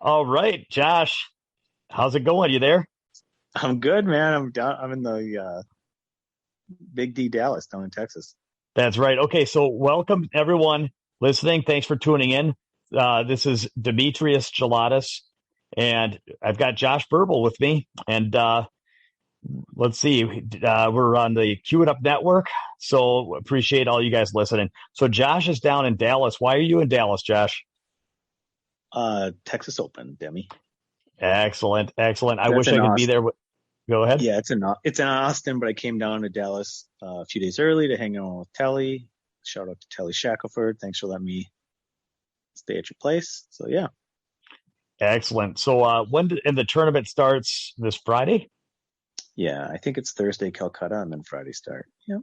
All right, Josh, how's it going? You there? I'm good, man. I'm down. I'm in the Big D, Dallas, down in Texas. That's right. Okay, so welcome everyone listening. Thanks for tuning in. This is Demetrius Gelatis, and I've got Josh Burble with me. And let's see, we're on the Q It Up Network, so appreciate all you guys listening. So Josh is down in Dallas. Why are you in Dallas, Josh? Texas Open, Demi. Excellent, excellent. I That's wish in I could be Austin. there. Go ahead. Yeah, it's in Austin, but I came down to Dallas a few days early to hang out with Telly. Shout out to Telly Shackelford. Thanks for letting me stay at your place. So yeah, Excellent. So and the tournament starts this Friday? yeah. I think it's Thursday Calcutta and then Friday start. Yeah,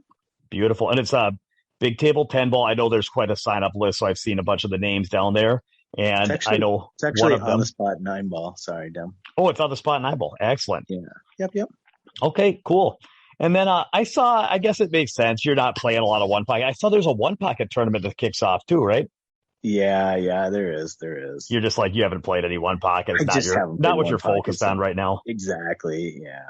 Beautiful. And it's a big table 10 ball. I know there's quite a sign up list, so I've seen a bunch of the names down there. it's And I actually know it's one actually of on the them. spot nine ball. Sorry, Dem. Oh, it's on the spot in eyeball. Excellent. Yeah. Yep. Okay, cool. And then I saw, I guess it makes sense. You're not playing a lot of one pocket. I saw there's a one pocket tournament that kicks off too, right? Yeah. There is. You're just like, you haven't played any one pocket. I It's just haven't not played what you're one pocket focused on since. right now. Exactly. Yeah.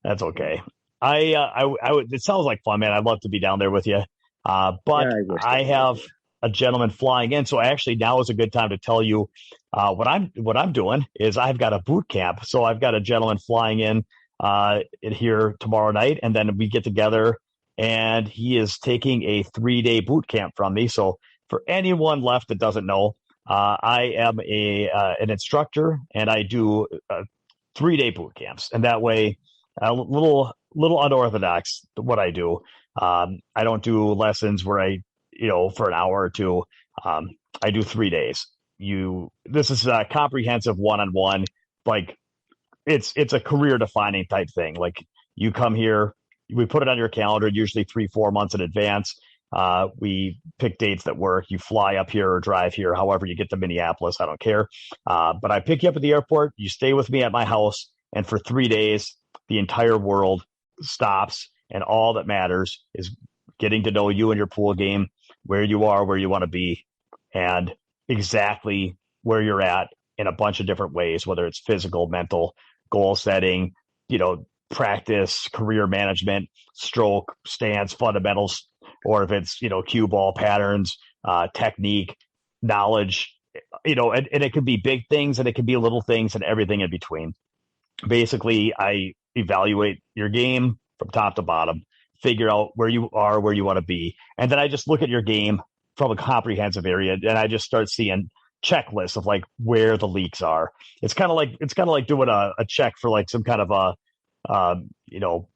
That's okay. It sounds like fun, man. I'd love to be down there with you. Yeah, But I wish that I we were have too. a gentleman flying in, so actually now is a good time to tell you what I'm doing is I've got a boot camp. So I've got a gentleman flying in here tomorrow night, and then we get together, and he is taking a 3 day boot camp from me. So for anyone left that doesn't know, I am a an instructor, and I do 3 day boot camps, and that way a little unorthodox what I do. I don't do lessons where for an hour or two. Um, I do 3 days. This is a comprehensive one-on-one, like it's a career defining type thing. Like you come here, we put it on your calendar, usually 3, 4 months in advance. We pick dates that work. You fly up here or drive here, however you get to Minneapolis. I don't care. But I pick you up at the airport. You stay with me at my house, and for 3 days, the entire world stops, and all that matters is getting to know you and your pool game, where you are, where you want to be, and exactly where you're at in a bunch of different ways, whether it's physical, mental, goal setting, practice, career management, stroke, stance, fundamentals, or if it's, cue ball patterns, technique, knowledge, and it could be big things and it could be little things and everything in between. Basically, I evaluate your game from top to bottom, figure out where you are, where you want to be, and then I just look at your game from a comprehensive area, and I just start seeing checklists of like where the leaks are. It's kind of like doing a check for like some kind of a um, you know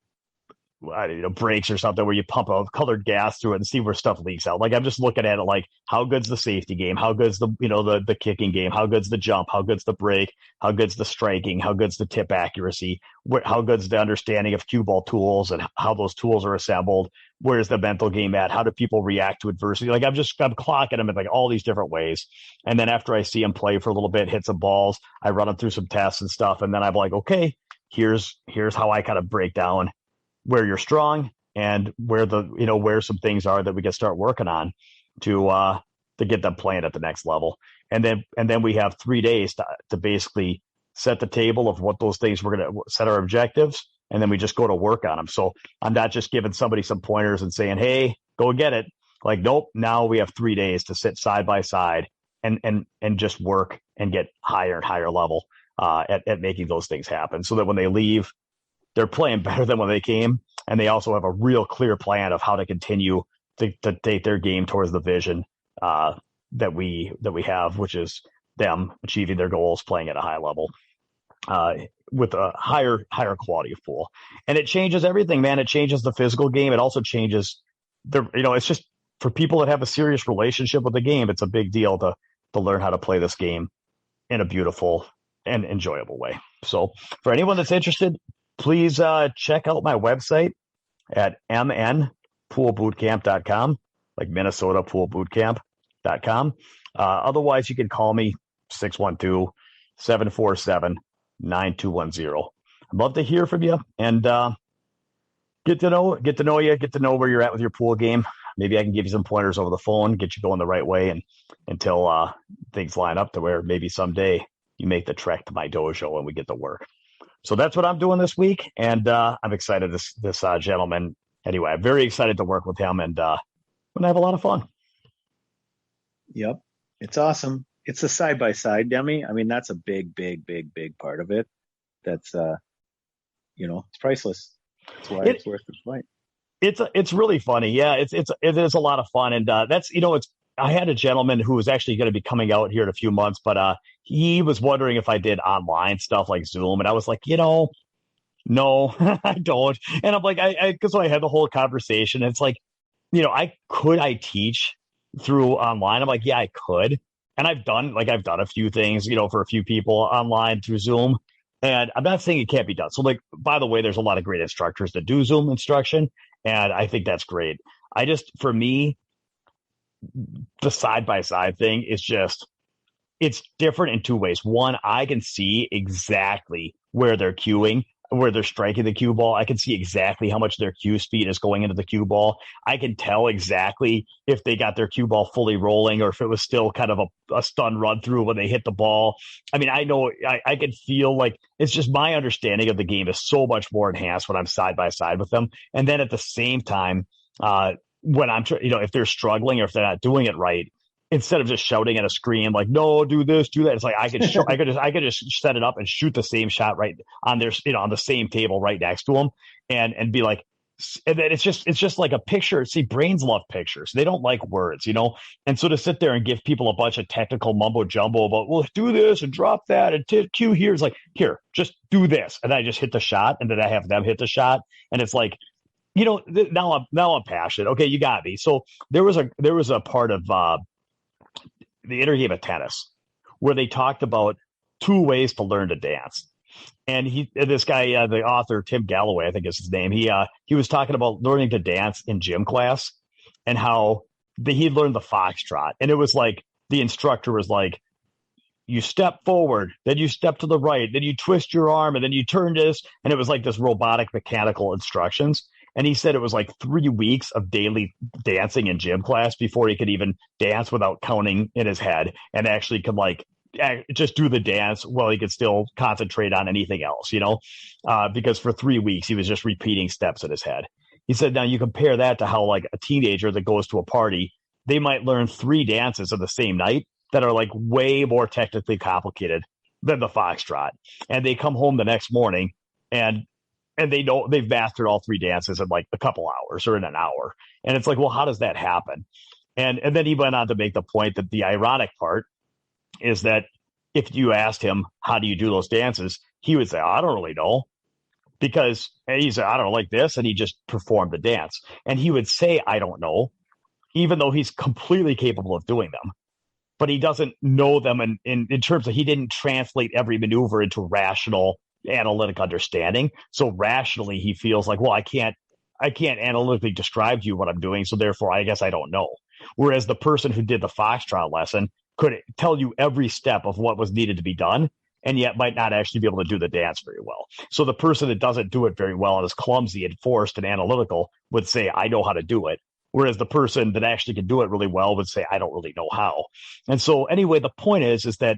brakes or something where you pump a colored gas through it and see where stuff leaks out. Like I'm just looking at it like how good's the safety game, how good's the kicking game, how good's the jump, how good's the break, how good's the striking, how good's the tip accuracy, how good's the understanding of cue ball tools and how those tools are assembled. Where's the mental game at? How do people react to adversity? Like I'm clocking them in like all these different ways. And then after I see them play for a little bit, hit some balls, I run them through some tests and stuff, and then I'm like, okay, here's how I kind of break down where you're strong and where some things are that we can start working on to get them playing at the next level. And then we have 3 days to basically set the table of what those things we're going to set our objectives, and then we just go to work on them. So I'm not just giving somebody some pointers and saying, hey, go get it. Like, nope, now we have 3 days to sit side by side and just work and get higher and higher level at making those things happen, so that when they leave, they're playing better than when they came, and they also have a real clear plan of how to continue to take their game towards the vision that we have, which is them achieving their goals, playing at a high level uh, with a higher quality of pool. And it changes everything, man. It changes the physical game. It also changes it's just for people that have a serious relationship with the game. It's a big deal to learn how to play this game in a beautiful and enjoyable way. So for anyone that's interested, please check out my website at mnpoolbootcamp.com, like Minnesota Pool Bootcamp.com. Otherwise, you can call me 612-747-9210. I'd love to hear from you and get to know you, get to know where you're at with your pool game. Maybe I can give you some pointers over the phone, get you going the right way, and until things line up to where maybe someday you make the trek to my dojo and we get to work. So that's what I'm doing this week. And I'm excited. This gentleman, anyway, I'm very excited to work with him, and going to have a lot of fun. Yep. It's awesome. It's a side by side, Demi. I mean, that's a big, big, big, big part of it. That's, it's priceless. That's why it's worth the fight. It's really funny. Yeah, it is a lot of fun. And that's, I had a gentleman who was actually going to be coming out here in a few months, but he was wondering if I did online stuff like Zoom. And I was like, no, I don't. And I'm like, because I had the whole conversation, it's like, I teach through online? I'm like, yeah, I could. And I've done a few things, for a few people online through Zoom. And I'm not saying it can't be done. So by the way, there's a lot of great instructors that do Zoom instruction. And I think that's great. For me, the side-by-side thing is it's different in two ways. One, I can see exactly where they're cueing, where they're striking the cue ball. I can see exactly how much their cue speed is going into the cue ball. I can tell exactly if they got their cue ball fully rolling or if it was still kind of a stun run through when they hit the ball. I mean, I know I can feel like it's just my understanding of the game is so much more enhanced when I'm side by side with them. And then at the same time, when I'm, if they're struggling or if they're not doing it right, instead of just shouting at a screen like, no, do this, do that. It's like I could just set it up and shoot the same shot right on their, on the same table right next to them and be like, and then it's just like a picture. See, brains love pictures. They don't like words, And so to sit there and give people a bunch of technical mumbo jumbo about, well, do this and drop that and cue here. It's like, here, just do this. And I just hit the shot and then I have them hit the shot. And it's like, now I'm passionate. Okay. You got me. So there was a part of, the inner game of tennis where they talked about 2 ways to learn to dance. And this guy, the author, Tim Galloway, I think is his name. He was talking about learning to dance in gym class and how he learned the foxtrot. And it was like, the instructor was like, you step forward, then you step to the right, then you twist your arm, and then you turn this. And it was like this robotic mechanical instructions. And he said it was like 3 weeks of daily dancing in gym class before he could even dance without counting in his head and actually could just do the dance while he could still concentrate on anything else, because for 3 weeks he was just repeating steps in his head. He said, now you compare that to how like a teenager that goes to a party, they might learn 3 dances in the same night that are like way more technically complicated than the foxtrot. And they come home the next morning and they know they've mastered all 3 dances in like a couple hours or in an hour. And it's like, well, how does that happen? And then he went on to make the point that the ironic part is that if you asked him, how do you do those dances? He would say, I don't really know. Because he said, I don't know, like this. And he just performed the dance. And he would say, I don't know, even though he's completely capable of doing them. But he doesn't know them in terms of, he didn't translate every maneuver into rational analytic understanding. So rationally, he feels like, well, I can't analytically describe to you what I'm doing. So therefore, I guess I don't know. Whereas the person who did the foxtrot lesson could tell you every step of what was needed to be done, and yet might not actually be able to do the dance very well. So the person that doesn't do it very well and is clumsy and forced and analytical would say, I know how to do it. Whereas the person that actually can do it really well would say, I don't really know how. And so anyway, the point is that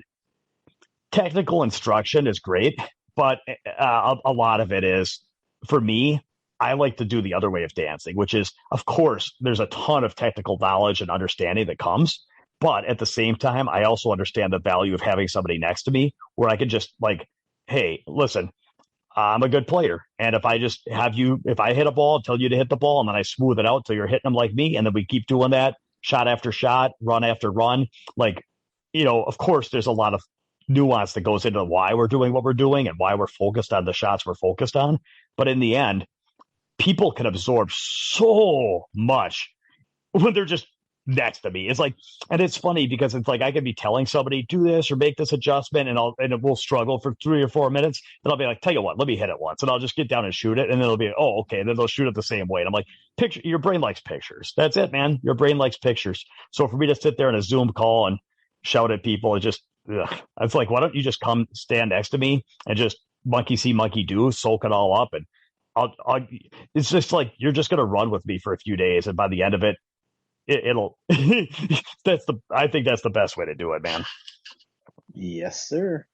technical instruction is great, but a lot of it is, for me, I like to do the other way of dancing, which is, of course, there's a ton of technical knowledge and understanding that comes. But at the same time, I also understand the value of having somebody next to me where I can just like, hey, listen, I'm a good player. And if I just if I hit a ball, tell you to hit the ball, and then I smooth it out till you're hitting them like me, and then we keep doing that shot after shot, run after run, of course, there's a lot of nuance that goes into why we're doing what we're doing and why we're focused on the shots we're focused on. But in the end, people can absorb so much when they're just next to me. It's like, and it's funny because it's like, I could be telling somebody, do this or make this adjustment, and it will struggle for 3 or 4 minutes. Then I'll be like, tell you what, let me hit it once. And I'll just get down and shoot it. And then it'll be, oh, okay. And then they'll shoot it the same way. And I'm like, your brain likes pictures. That's it, man. Your brain likes pictures. So for me to sit there in a Zoom call and shout at people, it's like, why don't you just come stand next to me and just monkey see, monkey do, soak it all up. And it's just like, you're just going to run with me for a few days. And by the end of it, it'll I think that's the best way to do it, man. Yes, sir.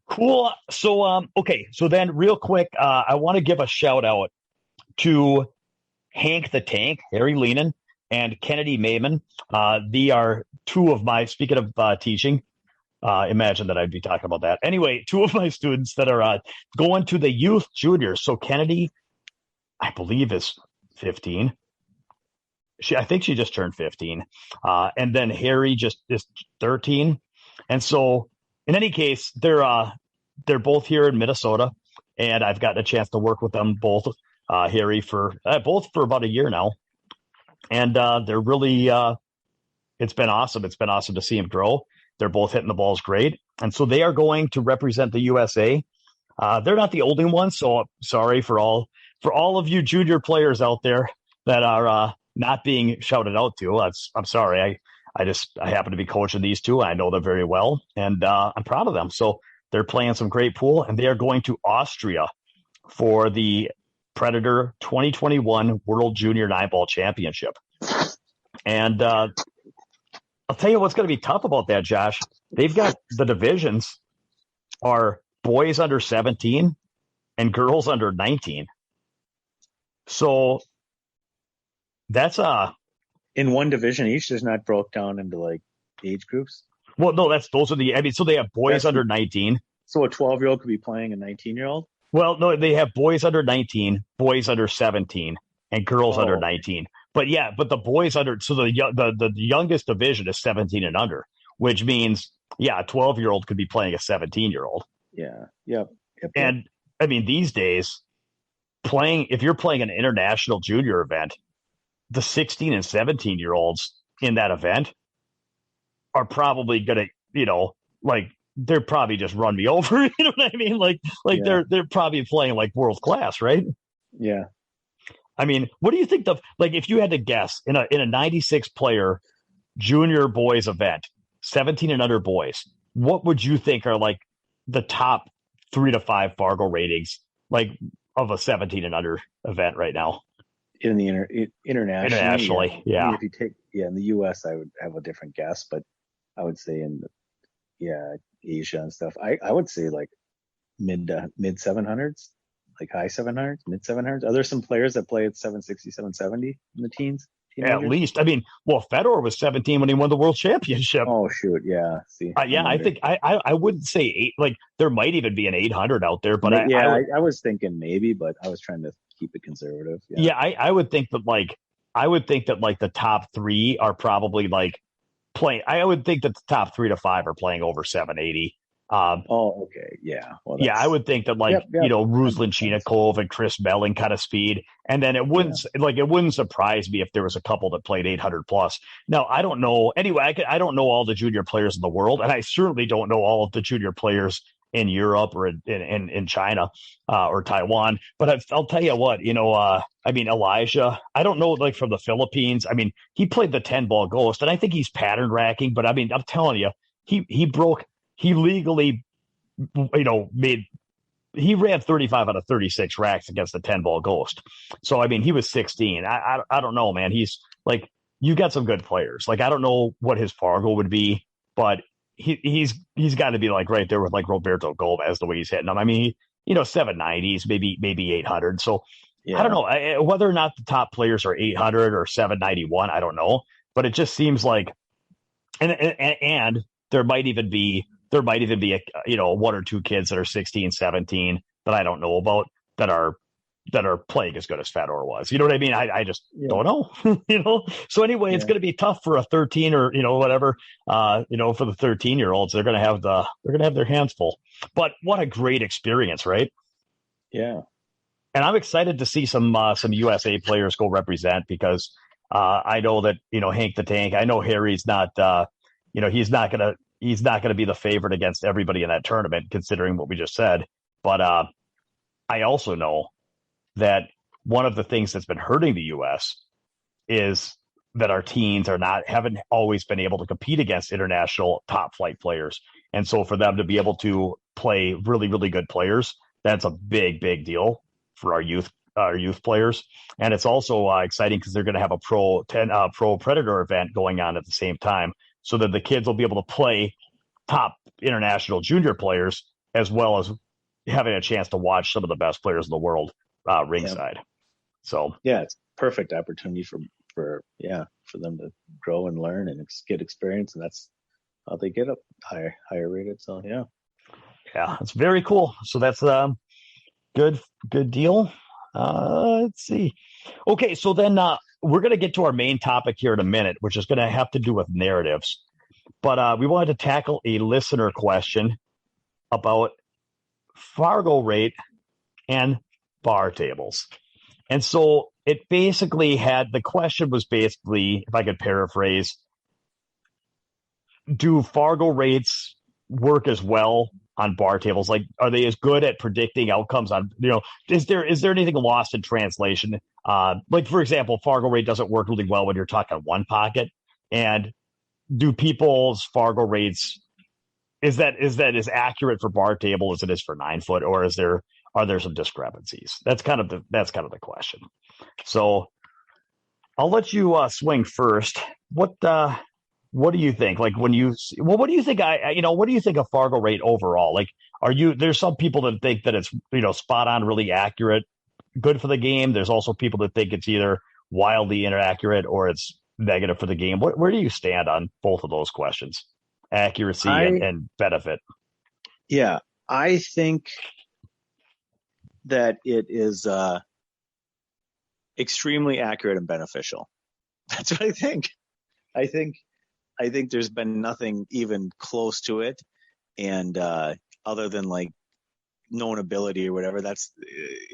Cool. So, okay. So then real quick, I want to give a shout out to Hank the Tank, Harry Leenan, and Kennedy Mayman. They are two of my, speaking of teaching, imagine that I'd be talking about that. Anyway, two of my students that are going to the youth juniors. So Kennedy, I believe, is 15. I think she just turned 15. And then Harry just is 13. And so in any case, they're both here in Minnesota, and I've gotten a chance to work with them both, Harry for both for about a year now. And they're really it's been awesome. It's been awesome to see them grow. They're both hitting the balls great. And so they are going to represent the USA. They're not the only ones, so sorry for all of you junior players out there that are not being shouted out to. I'm sorry. I happen to be coaching these two. I know them very well, and I'm proud of them. So they're playing some great pool, and they are going to Austria for the Predator 2021 World Junior 9-Ball Championship. And I'll tell you what's going to be tough about that, Josh. They've got the divisions are boys under 17 and girls under 19. So that's in one division each. There's not broke down into like age groups. Well, no, those are the. I mean, so they have boys under 19. So a 12-year-old could be playing a 19-year-old. Well, no, they have boys under 19, boys under 17, and girls under 19. But yeah, but the boys under, so the youngest division is 17 and under, which means, yeah, a 12-year-old could be playing a 17-year-old. Yeah. Yep. And I mean, these days, if you're playing an international junior event, the 16 and 17-year-olds in that event are probably going to, they're probably just run me over. You know what I mean? They're probably playing like world class, right? Yeah. I mean, what do you think if you had to guess in a 96 player junior boys event, 17 and under boys, what would you think are like the top 3 to 5 Fargo ratings, like of a 17 and under event right now? In the internationally, yeah. I mean, if you take, in the US, I would have a different guess, but I would say in Asia and stuff, I would say like mid 700s, like high 700s, mid 700s. Are there some players that play at 760, 770 in the teens? At least. I mean, well, Fedor was 17 when he won the world championship. Oh, shoot. Yeah. See, I think I wouldn't say 8. Like, there might even be an 800 out there, but I was thinking maybe, but I was trying to keep it conservative. Yeah, I would think that the top 3 are probably like playing. I would think that the top 3 to 5 are playing over 780. Okay. Yeah. Well, I would think that Ruslan Chinikov and Chris Melling kind of speed. And then it wouldn't surprise me if there was a couple that played 800 plus. Now, I don't know. Anyway, I don't know all the junior players in the world, and I certainly don't know all of the junior players in Europe or in China or Taiwan. But I'll tell you what, I mean, Elijah, I don't know, like from the Philippines. I mean, he played the 10-ball ghost, and I think he's pattern racking. But I mean, I'm telling you, he legally, he ran 35 out of 36 racks against the 10-ball ghost. So, I mean, he was 16. I don't know, man. He's like, you got some good players. Like, I don't know what his Fargo would be, but he's got to be like right there with like Roberto Gomez, the way he's hitting them. I mean, 790s, maybe 800. So I don't know whether or not the top players are 800 or 791. I don't know, but it just seems like, and there might even be one or two kids that are 16, 17 that I don't know about that are playing as good as Fedor was. You know what I mean? I just don't know. So anyway, it's going to be tough for a 13 or whatever. For the 13-year-olds, they're going to have their hands full. But what a great experience, right? Yeah. And I'm excited to see some USA players go represent because I know that Hank the Tank. I know Harry's not. He's not going to be the favorite against everybody in that tournament, considering what we just said. But I also know that one of the things that's been hurting the U.S. is that our teens haven't always been able to compete against international top flight players. And so for them to be able to play really, really good players, that's a big, big deal for our youth players. And it's also exciting because they're going to have a pro Predator event going on at the same time, so that the kids will be able to play top international junior players as well as having a chance to watch some of the best players in the world Yeah. ringside. So Yeah, it's perfect opportunity for them to grow and learn and get experience, and that's how they get up higher rated. So yeah. yeah, it's very cool. So that's good deal. Let's see. Okay, so then we're going to get to our main topic here in a minute, which is going to have to do with narratives. But we wanted to tackle a listener question about Fargorate and bar tables. And so it basically the question was basically, if I could paraphrase, do Fargorates work as well on bar tables? Like, are they as good at predicting outcomes on, is there anything lost in translation? Like, for example, Fargorate doesn't work really well when you're talking one pocket. And do people's Fargorates, is that as accurate for bar table as it is for 9-foot, or are there some discrepancies? That's kind of the question. So I'll let you swing first. What do you think? Like what do you think what do you think of Fargorate overall? Like, there's some people that think that it's, spot on, really accurate, good for the game. There's also people that think it's either wildly inaccurate or it's negative for the game. Where do you stand on both of those questions? Accuracy and benefit. Yeah, I think that it is extremely accurate and beneficial. That's what I think. I think there's been nothing even close to it, and other than like known ability or whatever, that's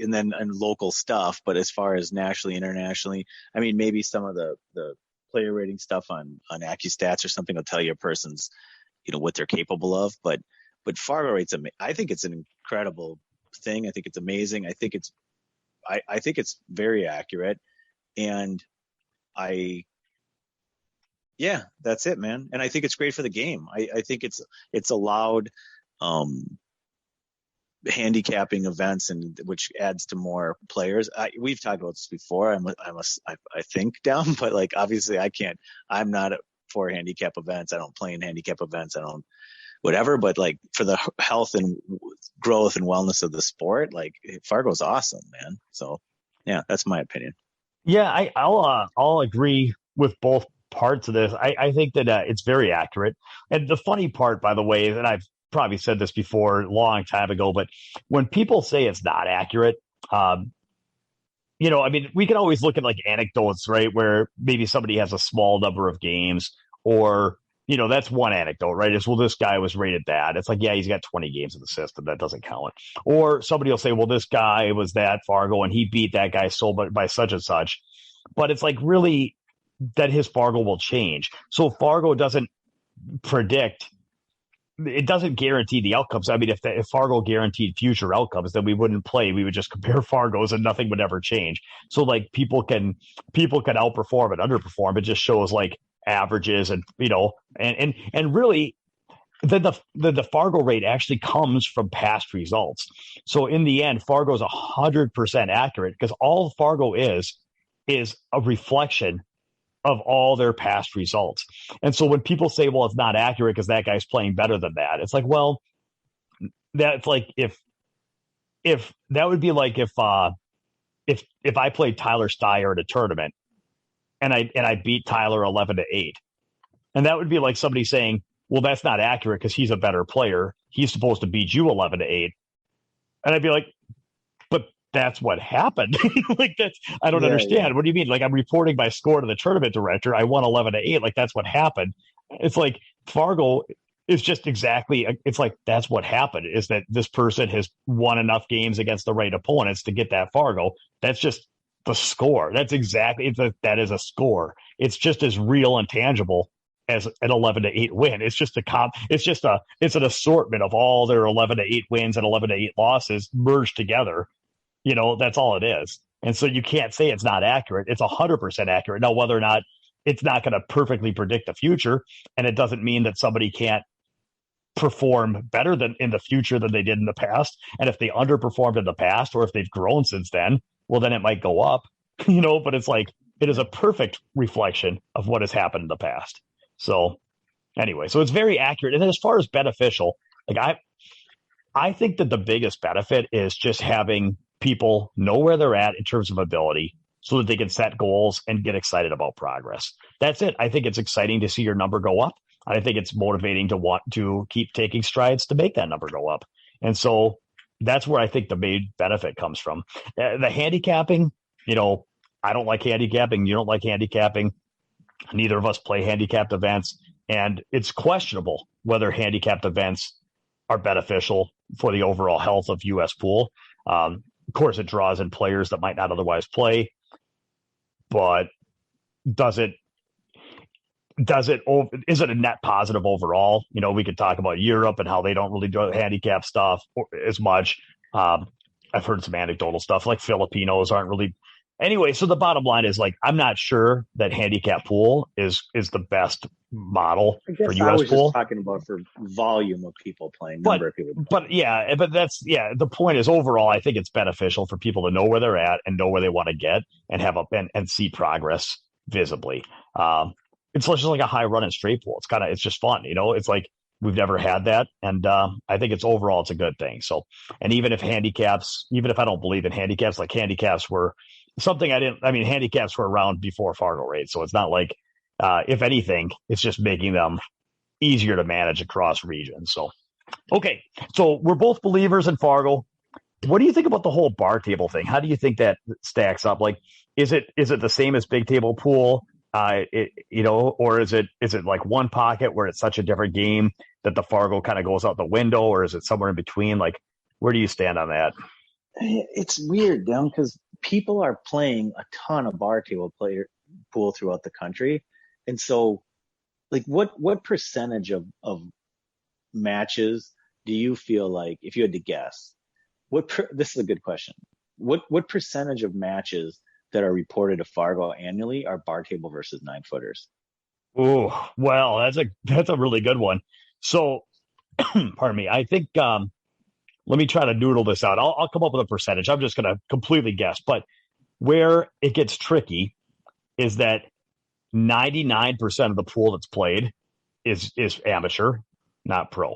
and local stuff. But as far as nationally, internationally, I mean, maybe some of the player rating stuff on AccuStats or something will tell you a person's, what they're capable of. But Fargorate's, I think it's an incredible thing. I think it's amazing. I think it's very accurate, and yeah, that's it, man. And I think it's great for the game. I think it's allowed handicapping events, and which adds to more players. We've talked about this before. I think down, but like obviously I'm not for handicap events. I don't play in handicap events. I don't whatever. But like for the health and growth and wellness of the sport, like Fargo's awesome, man. So yeah, that's my opinion. Yeah, I'll agree with both parts of this. I think that it's very accurate. And the funny part, by the way, and I've probably said this before a long time ago, but when people say it's not accurate, I mean, we can always look at like anecdotes, right? Where maybe somebody has a small number of games, or, that's one anecdote, right? Is, well, this guy was rated that. It's like, yeah, he's got 20 games in the system. That doesn't count. Or somebody will say, well, this guy was that Fargo and he beat that guy so by such and such. But it's like, really, that his Fargo will change. So Fargo doesn't predict, it doesn't guarantee the outcomes. I mean, if Fargo guaranteed future outcomes, then we wouldn't play. We would just compare Fargos and nothing would ever change. So like people can outperform and underperform. It just shows like averages and, and really the Fargo rate actually comes from past results. So in the end, Fargo's 100% accurate because all Fargo is a reflection of all their past results. And so when people say, well, it's not accurate because that guy's playing better than that, it's like, well, that's like if that would be like if I played Tyler Steyer at a tournament and I beat Tyler 11-8. And that would be like somebody saying, well, that's not accurate because he's a better player. He's supposed to beat you 11-8. And I'd be like, but that's what happened. Like I don't understand. Yeah. What do you mean? Like I'm reporting my score to the tournament director. I won 11-8. Like that's what happened. It's like Fargo is just exactly. It's like that's what happened. Is that this person has won enough games against the right opponents to get that Fargo? That's just the score. That's exactly that is a score. It's just as real and tangible as an 11-8 win. It's just it's an assortment of all their 11-8 wins and 11-8 losses merged together. That's all it is. And so you can't say it's not accurate. It's 100% accurate. Now, whether or not it's not going to perfectly predict the future, and it doesn't mean that somebody can't perform better than in the future than they did in the past. And if they underperformed in the past, or if they've grown since then, well, then it might go up, but it's like, it is a perfect reflection of what has happened in the past. So anyway, so it's very accurate. And then as far as beneficial, like I think that the biggest benefit is just having people know where they're at in terms of ability so that they can set goals and get excited about progress. That's it. I think it's exciting to see your number go up. I think it's motivating to want to keep taking strides to make that number go up. And so that's where I think the main benefit comes from. The handicapping, I don't like handicapping. You don't like handicapping. Neither of us play handicapped events. And it's questionable whether handicapped events are beneficial for the overall health of U.S. pool. Of course, it draws in players that might not otherwise play. But is it a net positive overall? We could talk about Europe and how they don't really do handicap stuff as much. I've heard some anecdotal stuff like Filipinos aren't really. Anyway, so the bottom line is I'm not sure that handicap pool is the best model for U.S. I was pool. just talking about for volume of people playing, number of people playing. The point is overall, I think it's beneficial for people to know where they're at and know where they want to get and have and see progress visibly. It's just like a high run and straight pool. It's just fun, It's like we've never had that, and I think it's a good thing. So, and even if I don't believe in handicaps, like handicaps were something handicaps were around before Fargorate, so it's not like if anything, it's just making them easier to manage across regions. So, okay, so we're both believers in Fargo. What do you think about the whole bar table thing? How do you think that stacks up? Is it the same as big table pool? Or is it like one pocket where it's such a different game that the Fargo kind of goes out the window, or is it somewhere in between? Where do you stand on that? It's weird, because people are playing a ton of bar table pool throughout the country. And so what percentage of matches do you feel like, if you had to guess, this is a good question. What percentage of matches that are reported to Fargo annually are bar table versus 9-footers? Oh, well, that's a really good one. So, pardon me. I think let me try to noodle this out. I'll come up with a percentage. I'm just going to completely guess, but where it gets tricky is that 99% of the pool that's played is amateur, not pro.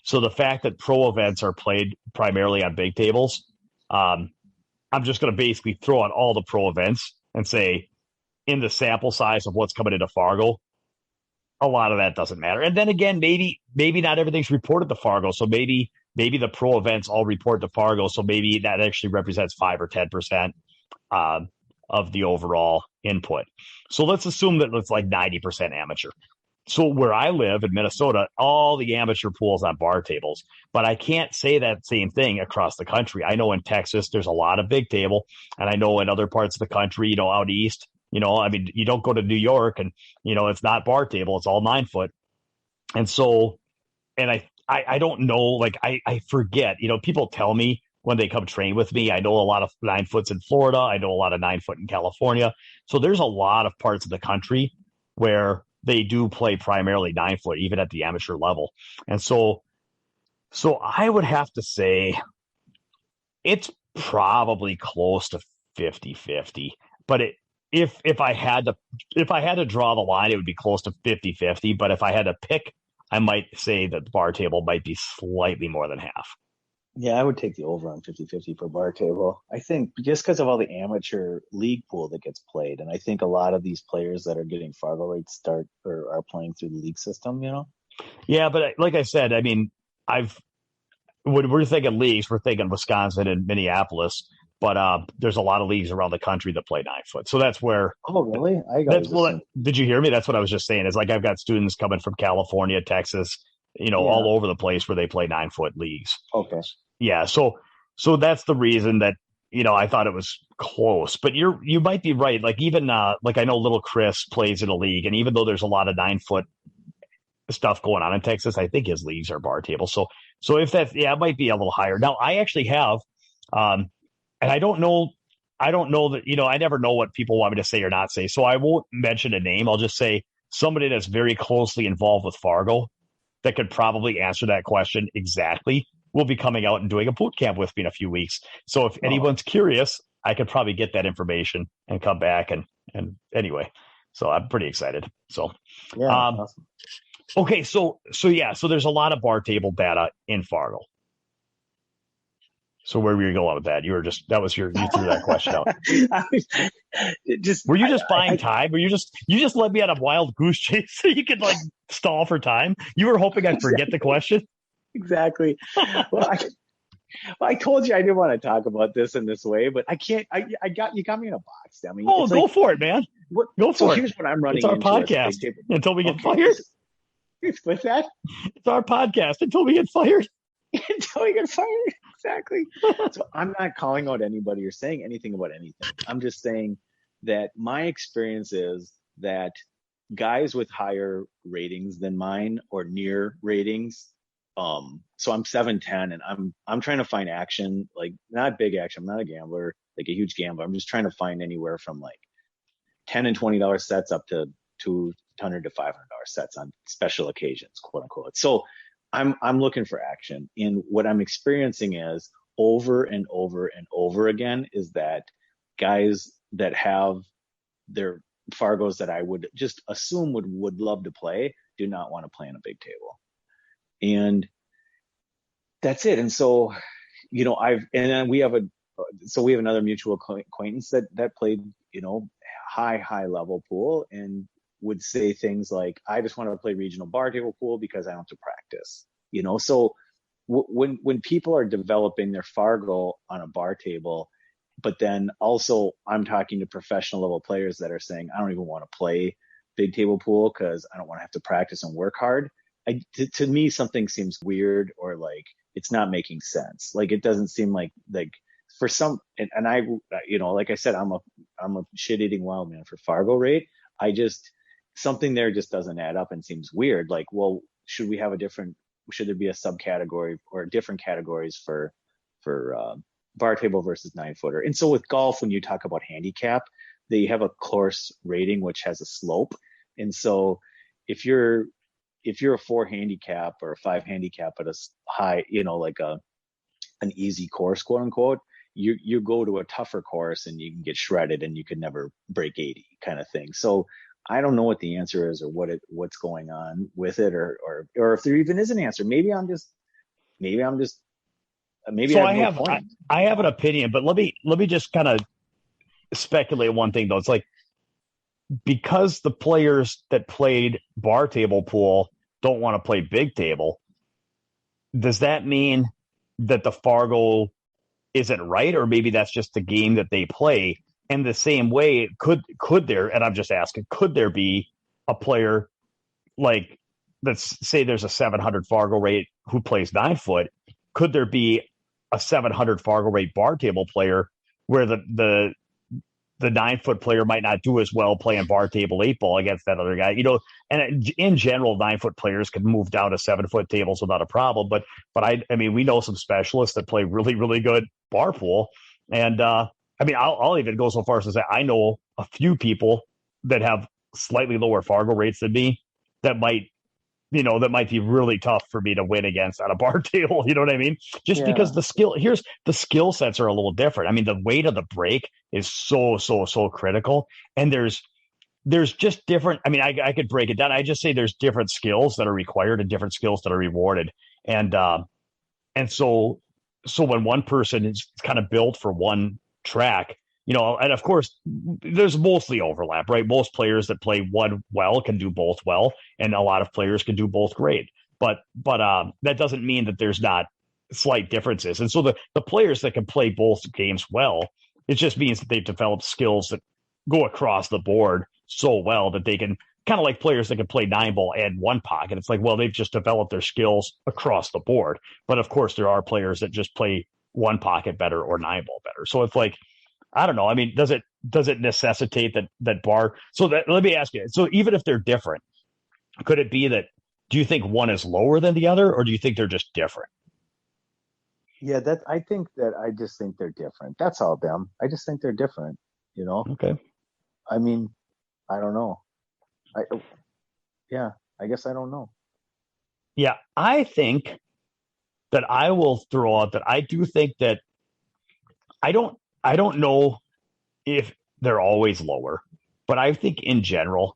So the fact that pro events are played primarily on big tables, I'm just going to basically throw out all the pro events and say, in the sample size of what's coming into Fargo, a lot of that doesn't matter. And then again, maybe not everything's reported to Fargo. So maybe the pro events all report to Fargo. So maybe that actually represents 5 or 10% of the overall input. So let's assume that it's like 90% amateur. So where I live in Minnesota, all the amateur pools on bar tables, but I can't say that same thing across the country. I know in Texas, there's a lot of big table, and I know in other parts of the country, out east, you don't go to New York and, it's not bar table, it's all 9-foot. And so, and I don't know, I forget, people tell me when they come train with me, I know a lot of 9-foots in Florida. I know a lot of 9-foot in California. So there's a lot of parts of the country where they do play primarily 9-foot, even at the amateur level. And so I would have to say it's probably close to 50-50, but if I had to draw the line, it would be close to 50-50. But if I had to pick, I might say that the bar table might be slightly more than half. Yeah, I would take the over on 50-50 for bar table. I think just because of all the amateur league pool that gets played. And I think a lot of these players that are getting Fargorate start or are playing through the league system, Yeah, but like I said, when we're thinking leagues, we're thinking Wisconsin and Minneapolis. But there's a lot of leagues around the country that play 9-foot. So that's where. Oh, really? Did you hear me? That's what I was just saying. It's like I've got students coming from California, Texas, all over the place where they play 9-foot leagues. Okay. Yeah. So that's the reason that, I thought it was close. But you might be right. Even I know little Chris plays in a league, and even though there's a lot of 9-foot stuff going on in Texas, I think his leagues are bar table. So if that's, it might be a little higher. Now, I actually have, and I don't know that, I never know what people want me to say or not say. So I won't mention a name. I'll just say somebody that's very closely involved with Fargo that could probably answer that question exactly will be coming out and doing a boot camp with me in a few weeks. So if anyone's curious, I could probably get that information and come back and anyway, so I'm pretty excited. So, yeah, awesome. Okay. So there's a lot of bar table data in Fargo. So where were you going with that? You threw that question out. Just Were you just buying time? Were you just let me on a wild goose chase so you could like stall for time? You were hoping I'd forget the question? exactly. Well, I told you I didn't want to talk about this in this way, but I can't. You got me in a box. I mean, Oh, it's go like for it, man. Go so. for it. Here's what I'm It's running our into as a big podcast table. until we get Okay, fired. what's that? It's our podcast until we get fired. Until we get fired. Exactly. So I'm not calling out anybody or saying anything about anything. I'm just saying that my experience is that guys with higher ratings than mine or near ratings. So I'm 7'10" and I'm trying to find action, like not big action. I'm not a gambler, like a huge gambler. I'm just trying to find anywhere from like $10 and $20 sets up to $200 to $500 sets on special occasions, quote unquote. So I'm looking for action. And what I'm experiencing is over and over and over again is that guys that have their Fargos that I would just assume would love to play do not want to play on a big table. And that's it. And so, and then we have another mutual acquaintance that played, high level pool and would say things like, I just want to play regional bar table pool because I don't have to practice, so when people are developing their Fargo on a bar table, but then also I'm talking to professional level players that are saying, I don't even want to play big table pool because I don't want to have to practice and work hard. To me, something seems weird or like it's not making sense. Like it doesn't seem like for some, and I, like I said, I'm a shit eating wild man for Fargorate. Something there just doesn't add up and seems weird. Like, well, should there be a subcategory or different categories for bar table versus 9-footer? And so with golf, when you talk about handicap, they have a course rating which has a slope. And so if you're a 4 handicap or a 5 handicap at a high, like an easy course, quote unquote, you go to a tougher course and you can get shredded and you can never break 80 kind of thing. So I don't know what the answer is or what's going on with it or if there even is an answer. Maybe I have no point. I have an opinion, but let me just kind of speculate one thing though. It's like, because the players that played bar table pool don't want to play big table, does that mean that the Fargo isn't right? Or maybe that's just the game that they play. And the same way, could there, and I'm just asking, could there be a player like, let's say there's a 700 Fargorate who plays 9-foot. Could there be a 700 Fargorate bar table player where the 9-foot player might not do as well playing bar table 8-ball against that other guy, and in general, 9-foot players can move down to 7-foot tables without a problem. But I mean, we know some specialists that play really, really good bar pool. And, I mean, I'll even go so far as to say, I know a few people that have slightly lower Fargo rates than me that might be really tough for me to win against on a bar table. You know what I mean? Just because the skill sets are a little different. I mean, the weight of the break is so critical. And there's just different. I mean, I could break it down. I just say there's different skills that are required and different skills that are rewarded. And so when one person is kind of built for one track, and of course there's mostly overlap, right? Most players that play one well can do both well, and a lot of players can do both great. But that doesn't mean that there's not slight differences. And so the players that can play both games well, it just means that they've developed skills that go across the board so well that they can, kind of like players that can play 9-ball and 1 pocket. It's like, well, they've just developed their skills across the board. But of course, there are players that just play 1 pocket better or 9-ball better. So it's like, I don't know. I mean, does it necessitate that bar? So let me ask you. So even if they're different, could it be that, do you think one is lower than the other, or do you think they're just different? Yeah, I just think they're different. That's all, them. I just think they're different, Okay. I mean, I don't know. I guess I don't know. Yeah, I think that I will throw out that I do think that I don't know if they're always lower, but I think in general,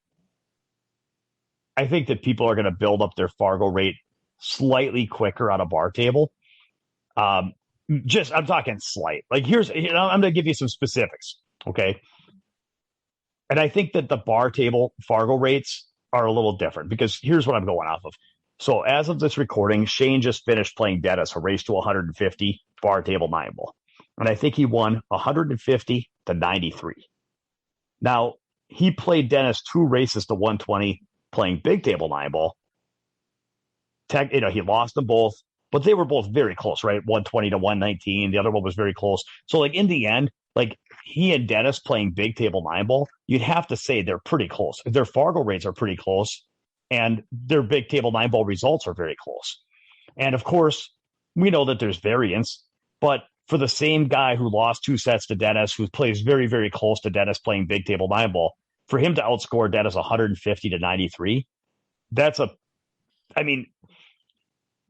I think that people are going to build up their Fargo rate slightly quicker on a bar table. I'm talking slight. Like I'm going to give you some specifics. Okay. And I think that the bar table Fargo rates are a little different because here's what I'm going off of. So as of this recording, Shane just finished playing Dennis, a race to 150 bar table 9-ball. And I think he won 150 to 93. Now, he played Dennis 2 races to 120 playing big table 9-ball. He lost them both, but they were both very close, right? 120 to 119. The other one was very close. So, like, in the end, like, he and Dennis playing big table 9-ball, you'd have to say they're pretty close. Their Fargo rates are pretty close, and their big table 9-ball results are very close. And of course, we know that there's variance, but for the same guy who lost 2 sets to Dennis, who plays very, very close to Dennis playing big table 9-ball, for him to outscore Dennis 150 to 93,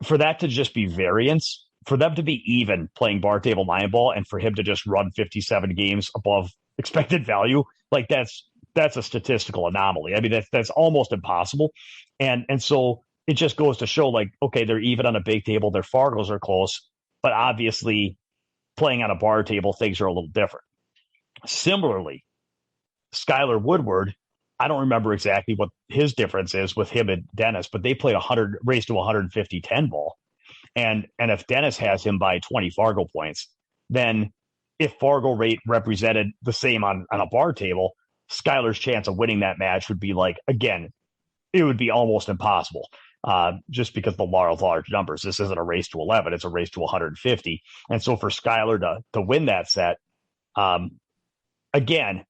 for that to just be variance, for them to be even playing bar table 9-ball, and for him to just run 57 games above expected value, like that's a statistical anomaly. I mean, that's almost impossible. And so it just goes to show, like, okay, they're even on a big table, their Fargos are close, but obviously playing on a bar table, things are a little different. Similarly, Skylar Woodward, I don't remember exactly what his difference is with him and Dennis, but they played 100 race to 150 10-ball. And if Dennis has him by 20 Fargo points, then if Fargo rate represented the same on a bar table, Skylar's chance of winning that match would be, like, again, it would be almost impossible. Just because the law of large numbers. This isn't a race to 11, it's a race to 150. And so for Skylar to win that set, again,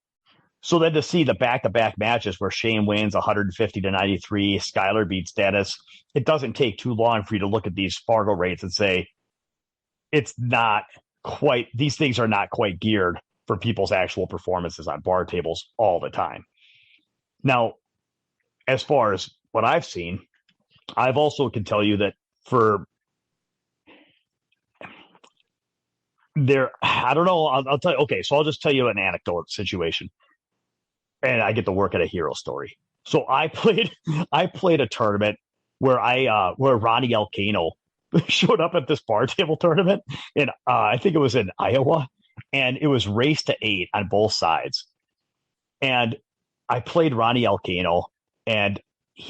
so then to see the back-to-back matches where Shane wins 150 to 93, Skylar beats Dennis, it doesn't take too long for you to look at these Fargo rates and say, these things are not quite geared for people's actual performances on bar tables all the time. Now, as far as what I've seen, I've also can tell you that I don't know. I'll tell you. Okay, so I'll just tell you an anecdote situation, and I get to work at a hero story. So I played a tournament where Ronnie Alcano showed up at this bar table tournament, and I think it was in Iowa, and it was race to 8 on both sides, and I played Ronnie Alcano, and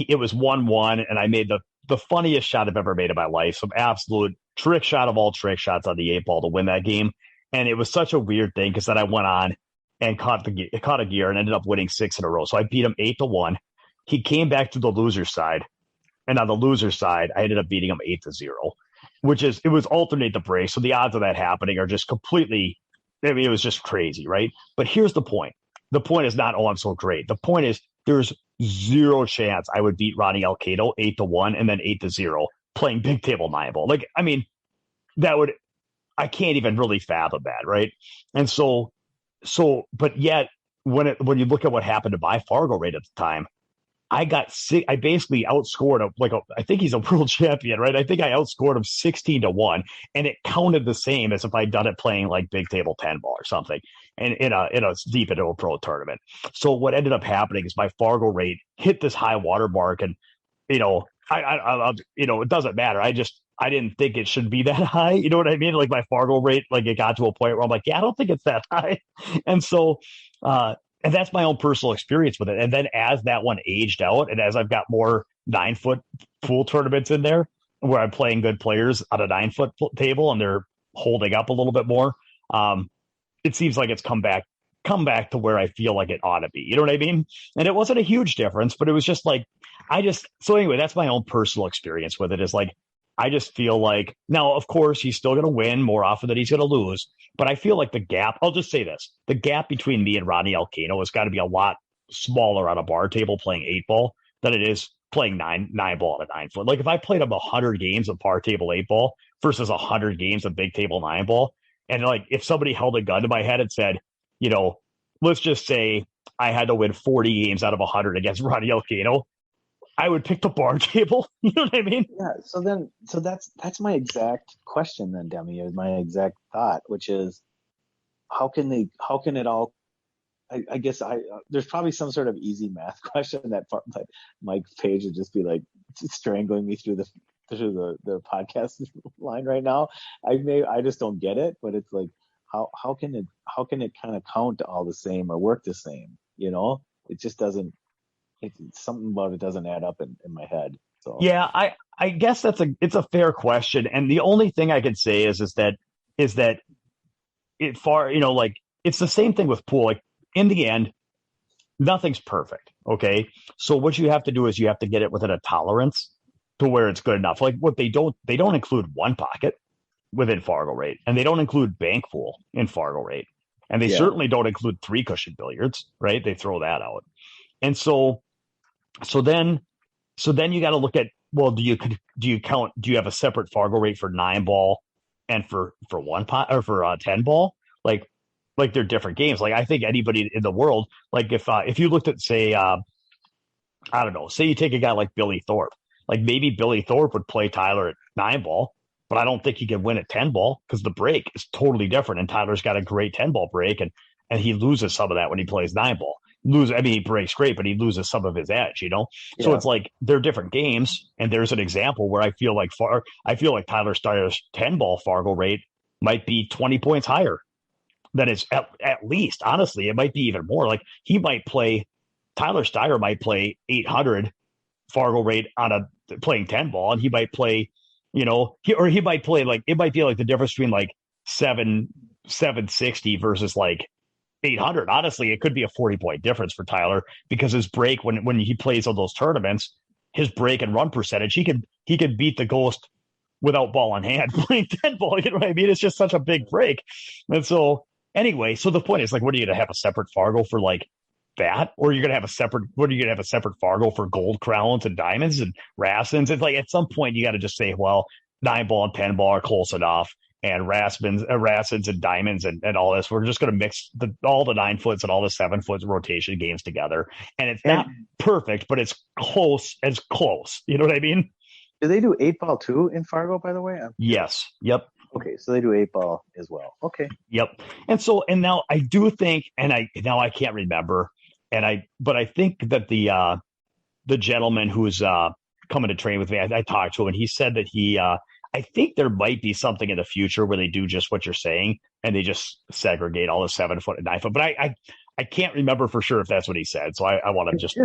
it was 1-1, and I made the funniest shot I've ever made in my life. Some absolute trick shot of all trick shots on the 8-ball to win that game. And it was such a weird thing because then I went on and caught a gear and ended up winning 6 in a row. So I beat him 8-1. He came back to the loser's side. And on the loser's side, I ended up beating him 8-0, it was alternate the break. So the odds of that happening are just completely, it was just crazy, right? But here's the point. The point is not, oh, I'm so great. The point is there's zero chance I would beat Ronnie Alcano 8-1 and then 8-0 playing big table 9-ball. Like, I mean, I can't even really fathom that, right? And so, but yet when you look at what happened to my Fargo rate at the time, I basically outscored him. I think he's a world champion, right? I think I outscored him 16-1, and it counted the same as if I'd done it playing like big table 10-ball or something, and in a deep into a pro tournament. So what ended up happening is my Fargo rate hit this high water mark, and I it doesn't matter. I didn't think it should be that high. You know what I mean? Like my Fargo rate, like it got to a point where I'm like, yeah, I don't think it's that high, and so. And that's my own personal experience with it. And then as that one aged out, and as I've got more 9-foot pool tournaments in there where I'm playing good players on a 9-foot table and they're holding up a little bit more, it seems like it's come back to where I feel like it ought to be. You know what I mean? And it wasn't a huge difference, but it was just like, so anyway, that's my own personal experience with it, is like, I just feel like, now, of course, he's still going to win more often than he's going to lose. But I feel like the gap, I'll just say this, the gap between me and Ronnie Alcano has got to be a lot smaller on a bar table playing 8-ball than it is playing 9-ball at a 9-foot. Like if I played him 100 games of bar table 8-ball versus 100 games of big table 9-ball, and like if somebody held a gun to my head and said, let's just say I had to win 40 games out of 100 against Ronnie Alcano, I would pick the bar table. You know what I mean? Yeah. So that's my exact question then, Demi, is my exact thought, which is how can it all, I guess there's probably some sort of easy math question that Mike Page would just be like strangling me through the the podcast line right now. I just don't get it, but it's like how can it kind of count all the same or work the same? You know, it just doesn't. It's something about it doesn't add up in my head. So Yeah, I guess it's a fair question. And the only thing I could say is that like it's the same thing with pool. Like in the end, nothing's perfect. Okay. So what you have to do is you have to get it within a tolerance to where it's good enough. Like what they don't include one pocket within Fargorate, and they don't include bank pool in Fargorate. And they yeah, certainly don't include three cushion billiards, right? They throw that out. And so then you got to look at, well, do you have a separate Fargorate for 9 ball and for one pot or for 10 ball? Like they're different games. Like I think anybody in the world, like if you looked at, say, I don't know, say you take a guy like Billy Thorpe, like maybe Billy Thorpe would play Tyler at 9 ball, but I don't think he could win at 10 ball because the break is totally different. And Tyler's got a great 10 ball break, and he loses some of that when he plays 9 ball. He breaks great, but he loses some of his edge, you know? So yeah, it's like they're different games. And there's an example where I feel like Tyler Steyer's 10 ball Fargorate might be 20 points higher than it's at least. Honestly, it might be even more. Like Tyler Steyer might play 800 Fargorate on playing 10 ball, and he might play, he might play, like, it might be like the difference between like 760 versus like 800. Honestly, it could be a 40-point difference for Tyler because his break, when he plays on those tournaments, his break and run percentage, he could beat the Ghost without ball in hand playing 10 ball. You know what I mean? It's just such a big break. And so anyway, so the point is, like, what are you going to have a separate Fargo for, like, that? Or you're going to have a separate Fargo for gold crowns and diamonds and Rassins? It's like at some point you got to just say, well, 9 ball and 10 ball are close enough, and Rassins and diamonds and all this. We're just going to mix all the 9 foots and all the 7 foots rotation games together. And it's not perfect, but it's close as close. You know what I mean? do they do 8 ball too in Fargo? By the way, Yes. Yep. okay, so they do 8 ball as well. Okay, Yep. And now I do think, and I can't remember, but I think that the gentleman who's coming to train with me, I talked to him, and he said that I think there might be something in the future where they do just what you're saying, and they just segregate all the 7 foot and 9 foot. But I can't remember for sure if that's what he said. So I want to just.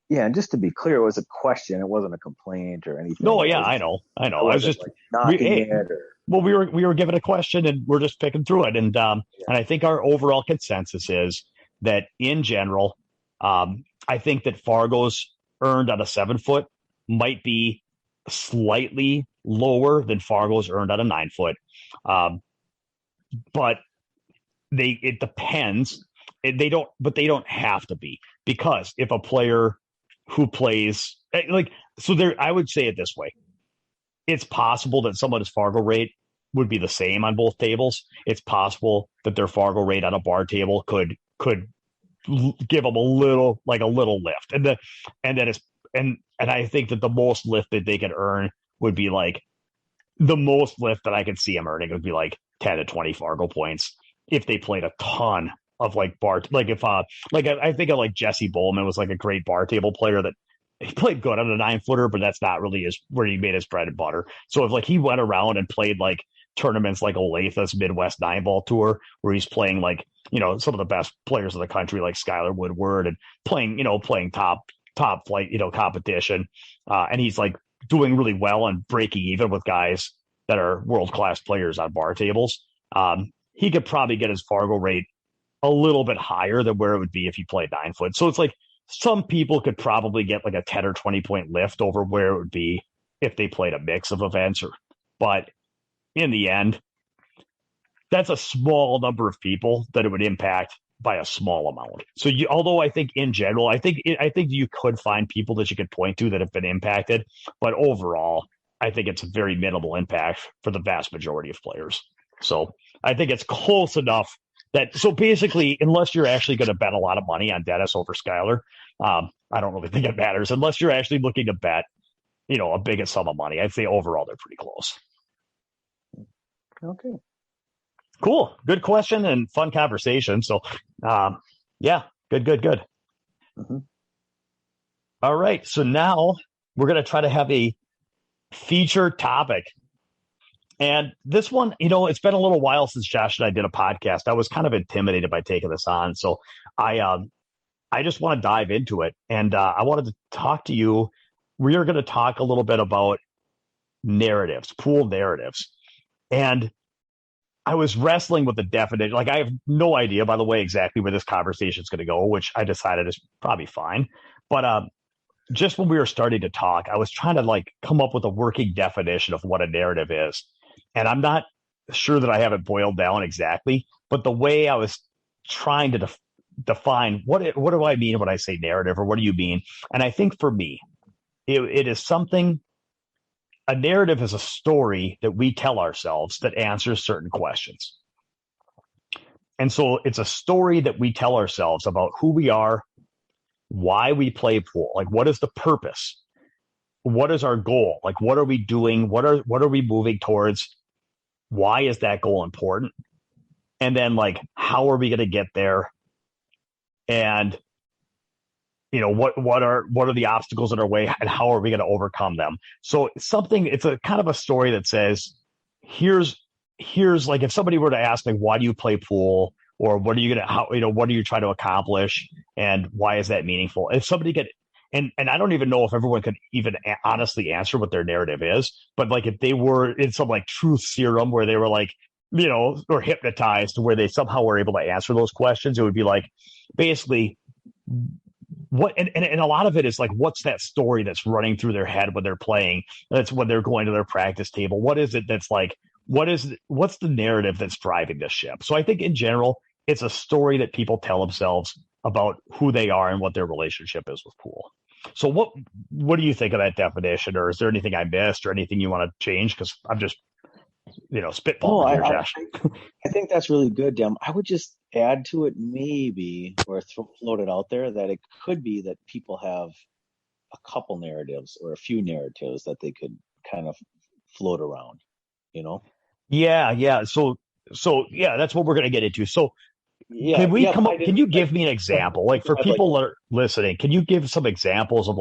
Yeah, and just to be clear, it was a question. It wasn't a complaint or anything. No, yeah, I know. I was just like knocking it or. Well, we were given a question, and we're just picking through it. And I think our overall consensus is that in general, I think that Fargo's earned on a 7 foot might be slightly lower than Fargo's earned on a 9 foot. But it depends. They don't have to be, because if a player who plays I would say it this way. It's possible that someone's Fargorate would be the same on both tables. It's possible that their Fargorate on a bar table could give them a little lift, and I think that the most lift that they could earn would be like, the most lift that I could see them earning would be like 10 to 20 Fargo points if they played a ton of like bar, like if I think of like Jesse Bowman was like a great bar table player that he played good on a 9 footer, but that's not really where he made his bread and butter. So if like he went around and played like tournaments like Olathe's Midwest 9-ball tour, where he's playing like, some of the best players in the country, like Skylar Woodward, and playing top flight, competition. And he's like doing really well and breaking even with guys that are world-class players on bar tables. He could probably get his Fargorate a little bit higher than where it would be if he played 9 foot. So it's like some people could probably get like a 10 or 20 point lift over where it would be if they played a mix of events. But in the end, that's a small number of people that it would impact by a small amount. So although I think in general, I think you could find people that you could point to that have been impacted, but overall, I think it's a very minimal impact for the vast majority of players. So I think it's close enough so basically, unless you're actually going to bet a lot of money on Dennis over Skylar, I don't really think it matters. Unless you're actually looking to bet, a big sum of money, I'd say overall they're pretty close. Okay. Cool. Good question and fun conversation. So, yeah, good. Mm-hmm. All right. So now we're going to try to have a feature topic. And this one, it's been a little while since Josh and I did a podcast. I was kind of intimidated by taking this on. So I just want to dive into it. And I wanted to talk to you. We are going to talk a little bit about narratives, pool narratives. And I was wrestling with the definition. Like, I have no idea, by the way, exactly where this conversation is going to go, which I decided is probably fine. But just when we were starting to talk, I was trying to come up with a working definition of what a narrative is. And I'm not sure that I have it boiled down exactly, but the way I was trying to define what do I mean when I say narrative, or what do you mean? And I think for me, it is something. A narrative is a story that we tell ourselves that answers certain questions. And so it's a story that we tell ourselves about who we are, why we play pool, what is the purpose? What is our goal? What are we doing? What are we moving towards? Why is that goal important? And then how are we going to get there? And what are the obstacles in our way, and how are we going to overcome them? So it's a kind of a story that says, here's if somebody were to ask me, why do you play pool, or what are you going to, what are you trying to accomplish, and why is that meaningful? If somebody could, and I don't even know if everyone could even honestly answer what their narrative is, but if they were in some truth serum where they were or hypnotized, where they somehow were able to answer those questions, it would be basically what, and a lot of it is what's that story that's running through their head when they're playing? That's when they're going to their practice table. What is it that's what's the narrative that's driving this ship? So I think in general, it's a story that people tell themselves about who they are and what their relationship is with pool. So what do you think of that definition, or is there anything I missed, or anything you want to change? Because I'm just spitballing here, Josh. I think that's really good, Dem. I would just add to it, maybe, or float it out there, that it could be that people have a couple narratives or a few narratives that they could kind of float around, Yeah. So yeah, that's what we're going to get into. So can we come up? Can you give me an example? For people that are listening, can you give some examples of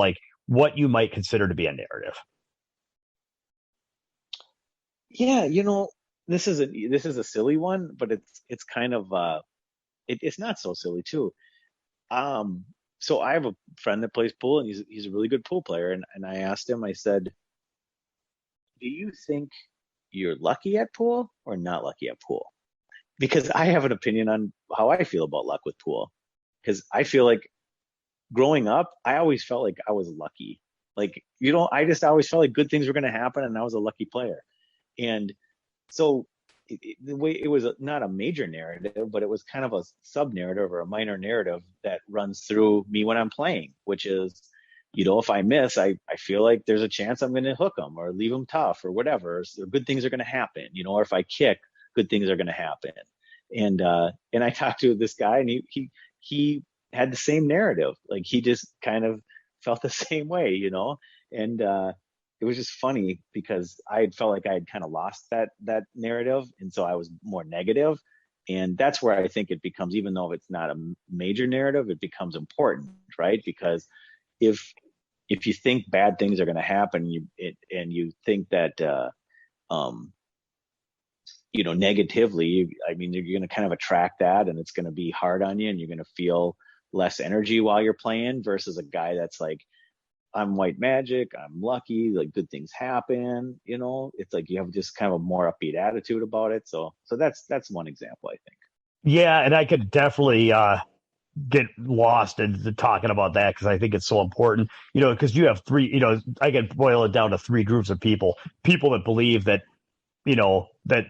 what you might consider to be a narrative? Yeah, this is a silly one, but it's kind of it's not so silly too. So I have a friend that plays pool, and he's a really good pool player, and I asked him, I said, do you think you're lucky at pool or not lucky at pool? Because I have an opinion on how I feel about luck with pool. Because I feel like growing up, I always felt like I was lucky. I just always felt like good things were going to happen, and I was a lucky player. And so the way it was not a major narrative, but it was kind of a sub narrative or a minor narrative that runs through me when I'm playing, which is, if I miss, I feel like there's a chance I'm going to hook them or leave them tough or whatever. So good things are going to happen, or if I kick, good things are going to happen. And I talked to this guy, and he had the same narrative. He just kind of felt the same way, and it was just funny because I had felt like I had kind of lost that narrative. And so I was more negative. And that's where I think it becomes, even though it's not a major narrative, it becomes important, right? Because if you think bad things are going to happen, and you think that, negatively, you're going to kind of attract that, and it's going to be hard on you, and you're going to feel less energy while you're playing, versus a guy that's I'm white magic, I'm lucky, good things happen, it's you have just kind of a more upbeat attitude about it. So that's one example, I think. Yeah. And I could definitely get lost into talking about that, because I think it's so important, because you have three, I could boil it down to three groups of people that believe that, that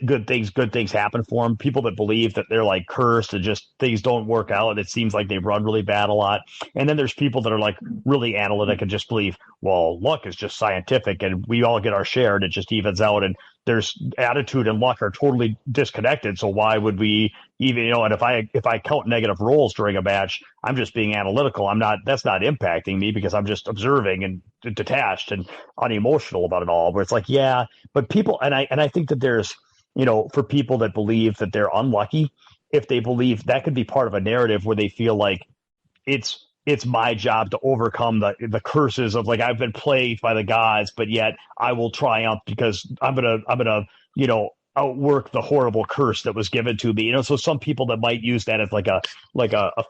good things happen for them. People that believe that they're cursed and just things don't work out, and it seems like they run really bad a lot. And then there's people that are really analytic and just believe, well, luck is just scientific and we all get our share and it just evens out. And there's attitude and luck are totally disconnected. So why would we even, and if I count negative rolls during a match, I'm just being analytical. That's not impacting me, because I'm just observing and detached and unemotional about it all. Where it's yeah, but people, and I think that there's, for people that believe that they're unlucky, if they believe that could be part of a narrative where they feel like it's it's my job to overcome the curses of like, I've been plagued by the gods, but yet I will triumph because I'm gonna, outwork the horrible curse that was given to me. So some people that might use that as like a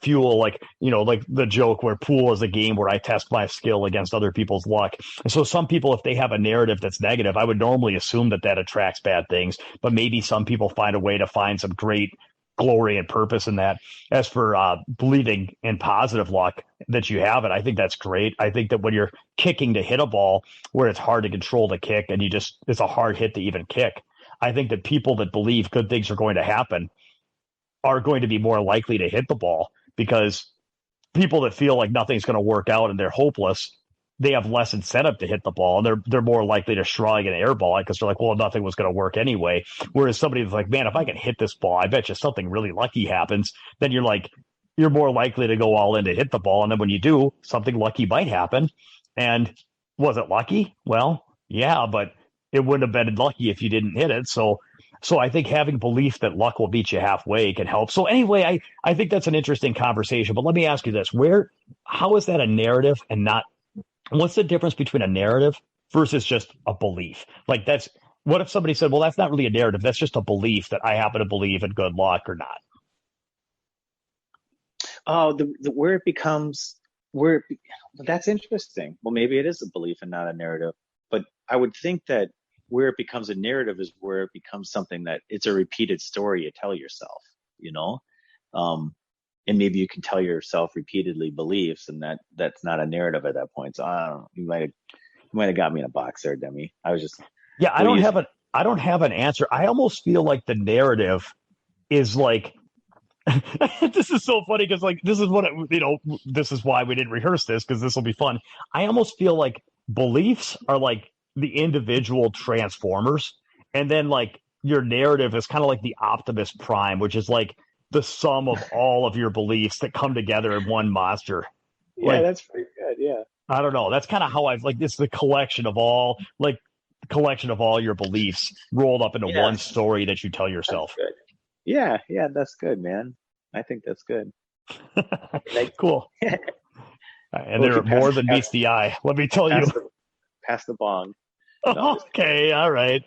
fuel, like, like the joke where pool is a game where I test my skill against other people's luck. And so some people, if they have a narrative that's negative, I would normally assume that attracts bad things, but maybe some people find a way to find some great glory and purpose in that. As for believing in positive luck that you have it, I think that's great. I think that when you're kicking to hit a ball where it's hard to control the kick and it's a hard hit to even kick, I think that people that believe good things are going to happen are going to be more likely to hit the ball, because people that feel like nothing's going to work out and they're hopeless, they have less incentive to hit the ball, and they're more likely to shrug and airball it because they're like, well, nothing was going to work anyway. Whereas somebody that's like, man, if I can hit this ball, I bet you something really lucky happens. Then you're more likely to go all in to hit the ball. And then when you do, something lucky might happen. And was it lucky? Well, yeah, but it wouldn't have been lucky if you didn't hit it. So I think having belief that luck will meet you halfway can help. So anyway, I think that's an interesting conversation. But let me ask you this: how is that a narrative and not? What's the difference between a narrative versus just a belief? Like, what if somebody said, well, that's not really a narrative, that's just a belief that I happen to believe in good luck or not? Oh, that's interesting. Well, maybe it is a belief and not a narrative. But I would think that where it becomes a narrative is where it becomes something that it's a repeated story you tell yourself, and maybe you can tell yourself repeatedly beliefs, and that's not a narrative at that point. So I don't know. You might have got me in a box there, Demi. I was just I don't have an answer. I almost feel like the narrative is like this is so funny because like this is this is why we didn't rehearse this, because this will be fun. I almost feel like beliefs are like the individual transformers, and then like your narrative is kind of like the Optimus Prime, which is like the sum of all of your beliefs that come together in one monster. Yeah, that's pretty good. Yeah. I don't know. That's kind of how I've it's the collection of all your beliefs rolled up into one story that you tell yourself. That's good. Yeah, that's good, man. I think that's good. Cool. And there are more than meets the eye. Let me tell you. Pass the bong. No, okay. All right.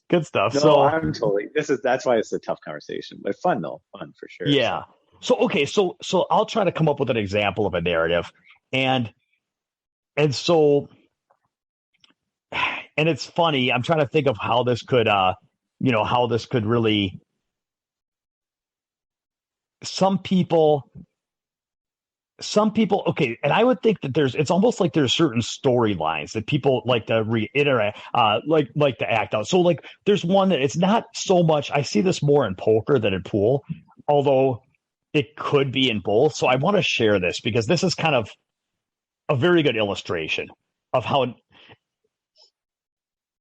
Good stuff. No, I'm totally. That's why it's a tough conversation, but fun though. Fun for sure. Yeah. So okay. So I'll try to come up with an example of a narrative, and so, and it's funny. I'm trying to think of how this could, really. Some people, okay, and I would think that it's almost like there's certain storylines that people like to reiterate, like to act out. So like there's one that it's not so much, I see this more in poker than in pool, although it could be in both. So I want to share this because this is kind of a very good illustration of how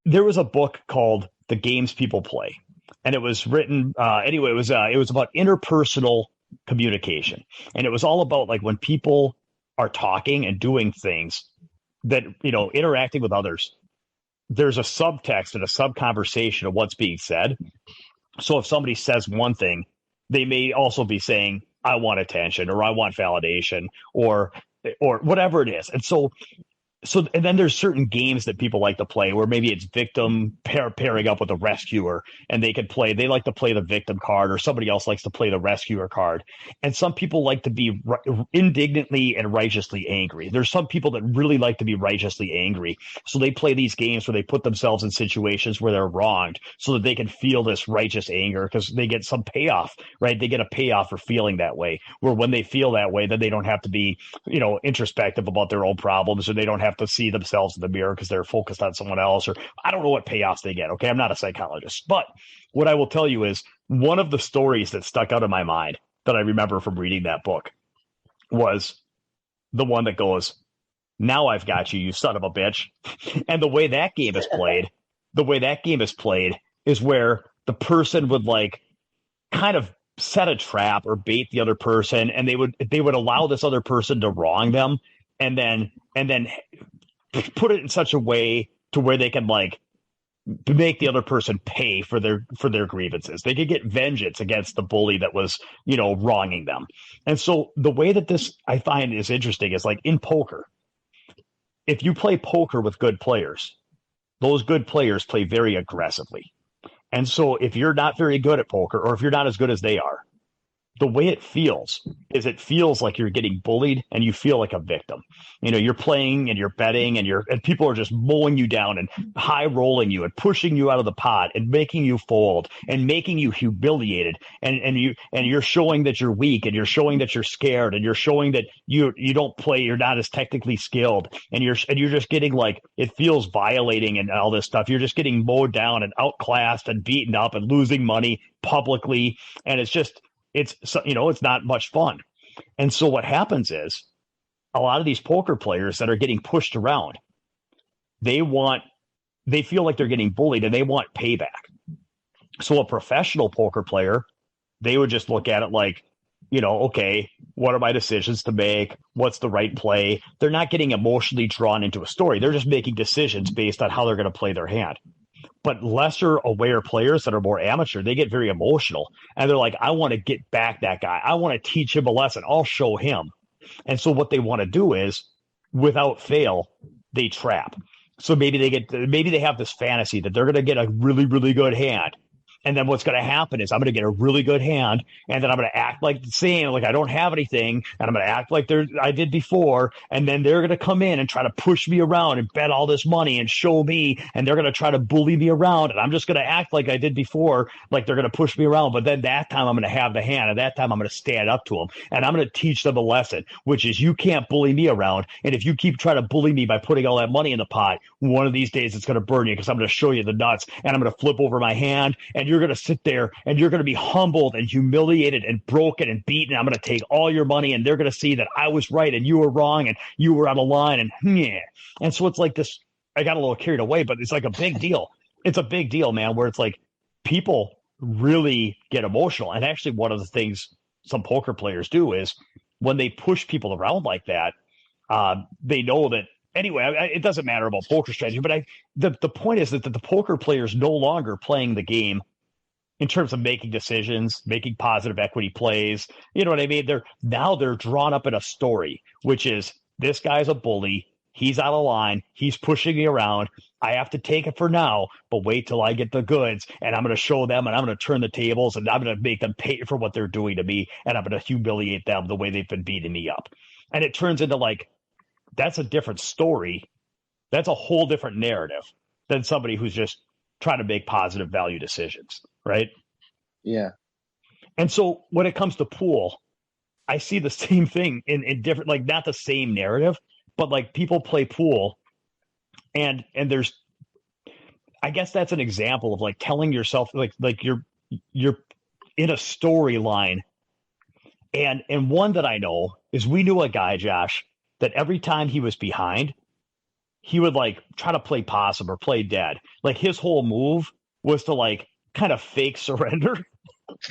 there was a book called The Games People Play, and it was written, anyway, it was about interpersonal communication. And it was all about like when people are talking and doing things that, interacting with others, there's a subtext and a sub conversation of what's being said. So if somebody says one thing, they may also be saying, I want attention, or I want validation, or whatever it is. And so and then there's certain games that people like to play where maybe it's victim pairing up with a rescuer, and they like to play the victim card, or somebody else likes to play the rescuer card. And some people like to be indignantly and righteously angry. There's some people that really like to be righteously angry. So they play these games where they put themselves in situations where they're wronged so that they can feel this righteous anger because they get some payoff, right? They get a payoff for feeling that way, where when they feel that way, then they don't have to be, introspective about their own problems, or they don't have to see themselves in the mirror because they're focused on someone else, or I don't know what payoffs they get. Okay. I'm not a psychologist, but what I will tell you is one of the stories that stuck out in my mind that I remember from reading that book was the one that goes, now I've got you, you son of a bitch. And the way that game is played is where the person would like kind of set a trap or bait the other person, and they would allow this other person to wrong them, and then put it in such a way to where they can like to make the other person pay for their grievances. They could get vengeance against the bully that was, wronging them. And so the way that this I find is interesting is like in poker, if you play poker with good players, those good players play very aggressively. And so if you're not very good at poker, or if you're not as good as they are, the way it feels is it feels like you're getting bullied and you feel like a victim. You're playing and you're betting and people are just mowing you down and high rolling you and pushing you out of the pot and making you fold and making you humiliated. And you're showing that you're weak, and you're showing that you're scared, and you're showing that you don't play, you're not as technically skilled, and you're just getting like, it feels violating and all this stuff. You're just getting mowed down and outclassed and beaten up and losing money publicly. And it's not much fun. And so what happens is a lot of these poker players that are getting pushed around, they feel like they're getting bullied and they want payback. So a professional poker player, they would just look at it like, okay, what are my decisions to make? What's the right play? They're not getting emotionally drawn into a story. They're just making decisions based on how they're going to play their hand. But lesser aware players that are more amateur, they get very emotional. And they're like, I want to get back that guy. I want to teach him a lesson. I'll show him. And so what they want to do is, without fail, they trap. So maybe they have this fantasy that they're going to get a really, really good hand. And then what's going to happen is I'm going to get a really good hand, and then I'm going to act like the same, like I don't have anything, and I'm going to act like I did before, and then they're going to come in and try to push me around and bet all this money and show me, and they're going to try to bully me around, and I'm just going to act like I did before, like they're going to push me around, but then that time I'm going to have the hand, and that time I'm going to stand up to them, and I'm going to teach them a lesson, which is you can't bully me around, and if you keep trying to bully me by putting all that money in the pot, one of these days it's going to burn you because I'm going to show you the nuts, and I'm going to flip over my hand, and you're going to sit there and you're going to be humbled and humiliated and broken and beaten. I'm going to take all your money, and they're going to see that I was right and you were wrong and you were out of line. And so it's like this, I got a little carried away, but it's like a big deal. It's a big deal, man, where it's like people really get emotional. And actually one of the things some poker players do is when they push people around like that, they know that anyway, it doesn't matter about poker strategy, but the point is that the poker players no longer playing the game in terms of making decisions, making positive equity plays. You know what I mean? They're drawn up in a story, which is this guy's a bully. He's out of line. He's pushing me around. I have to take it for now, but wait till I get the goods, and I'm going to show them, and I'm going to turn the tables, and I'm going to make them pay for what they're doing to me, and I'm going to humiliate them the way they've been beating me up. And it turns into like, that's a different story. That's a whole different narrative than somebody who's just trying to make positive value decisions, right? Yeah. And so when it comes to pool, I see the same thing in different, like not the same narrative, but like people play pool and there's, I guess that's an example of like telling yourself like you're in a storyline. And one that I know is we knew a guy, Josh, that every time he was behind, he would like try to play possum or play dead. Like his whole move was to like kind of fake surrender.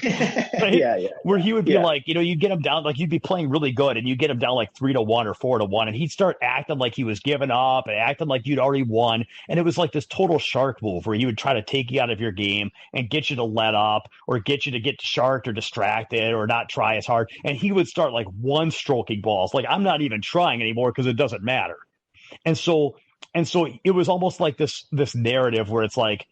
Right? Yeah. Where he would be like, you get him down, like you'd be playing really good and you get him down like 3-1 or 4-1. And he'd start acting like he was giving up and acting like you'd already won. And it was like this total shark move where he would try to take you out of your game and get you to let up or get you to get sharked or distracted or not try as hard. And he would start like one stroking balls. Like I'm not even trying anymore because it doesn't matter. And so it was almost like this narrative where it's like,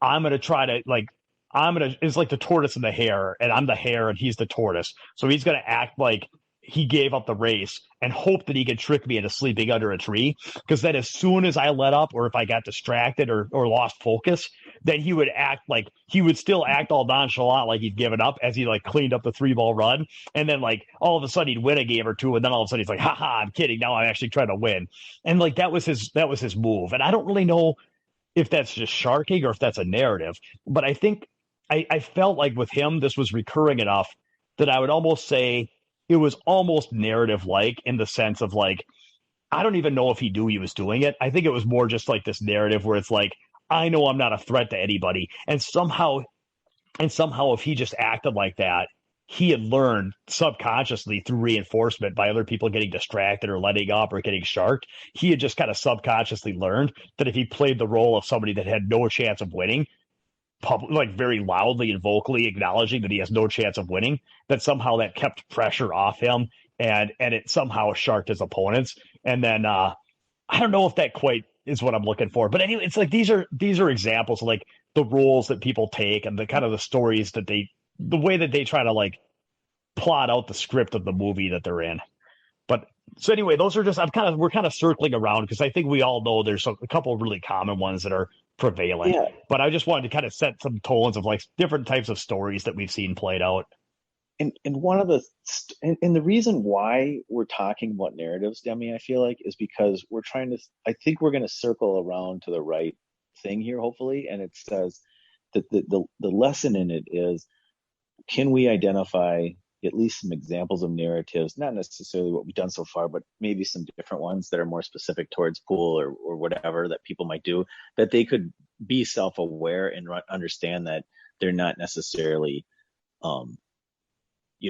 I'm going to try to like, it's like the tortoise and the hare, and I'm the hare and he's the tortoise. So he's going to act like he gave up the race and hope that he could trick me into sleeping under a tree. Because then as soon as I let up or if I got distracted or lost focus, then he would still act all nonchalant like he'd given up as he like cleaned up the 3-ball run. And then like all of a sudden he'd win a game or two. And then all of a sudden he's like, haha, I'm kidding. Now I'm actually trying to win. And like that was his move. And I don't really know if that's just sharking or if that's a narrative. But I think I felt like with him, this was recurring enough that I would almost say it was almost narrative-like in the sense of like, I don't even know if he knew he was doing it. I think it was more just like this narrative where it's like, I know I'm not a threat to anybody. And somehow if he just acted like that, he had learned subconsciously through reinforcement by other people getting distracted or letting up or getting sharked. He had just kind of subconsciously learned that if he played the role of somebody that had no chance of winning, like very loudly and vocally acknowledging that he has no chance of winning, that somehow that kept pressure off him and it somehow sharked his opponents. And then I don't know if that quite is what I'm looking for, but anyway, it's like these are examples of like the roles that people take and the kind of the stories that the way that they try to like plot out the script of the movie that they're in. But so anyway, those are just we're kind of circling around because I think we all know there's a couple of really common ones that are prevalent. Yeah. But I just wanted to kind of set some tones of like different types of stories that we've seen played out. And one of the reason why we're talking about narratives, Demi, I feel like, is because I think we're going to circle around to the right thing here, hopefully. And it says that the lesson in it is, can we identify at least some examples of narratives, not necessarily what we've done so far, but maybe some different ones that are more specific towards pool or whatever that people might do, that they could be self-aware and understand that they're not necessarily,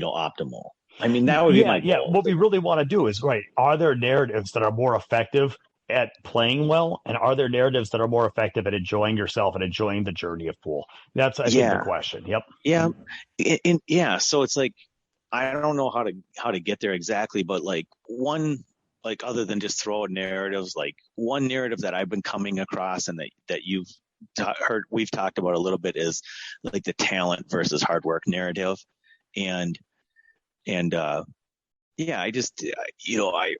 optimal. I mean, that would be my goal. Yeah. What we really want to do is, right, are there narratives that are more effective at playing well, and are there narratives that are more effective at enjoying yourself and enjoying the journey of pool? That's, I think, the question. Yep. Yeah. So it's like, I don't know how to get there exactly, but like other than just throw out narratives, like one narrative that I've been coming across and that you've heard, we've talked about a little bit, is like the talent versus hard work narrative. And I just,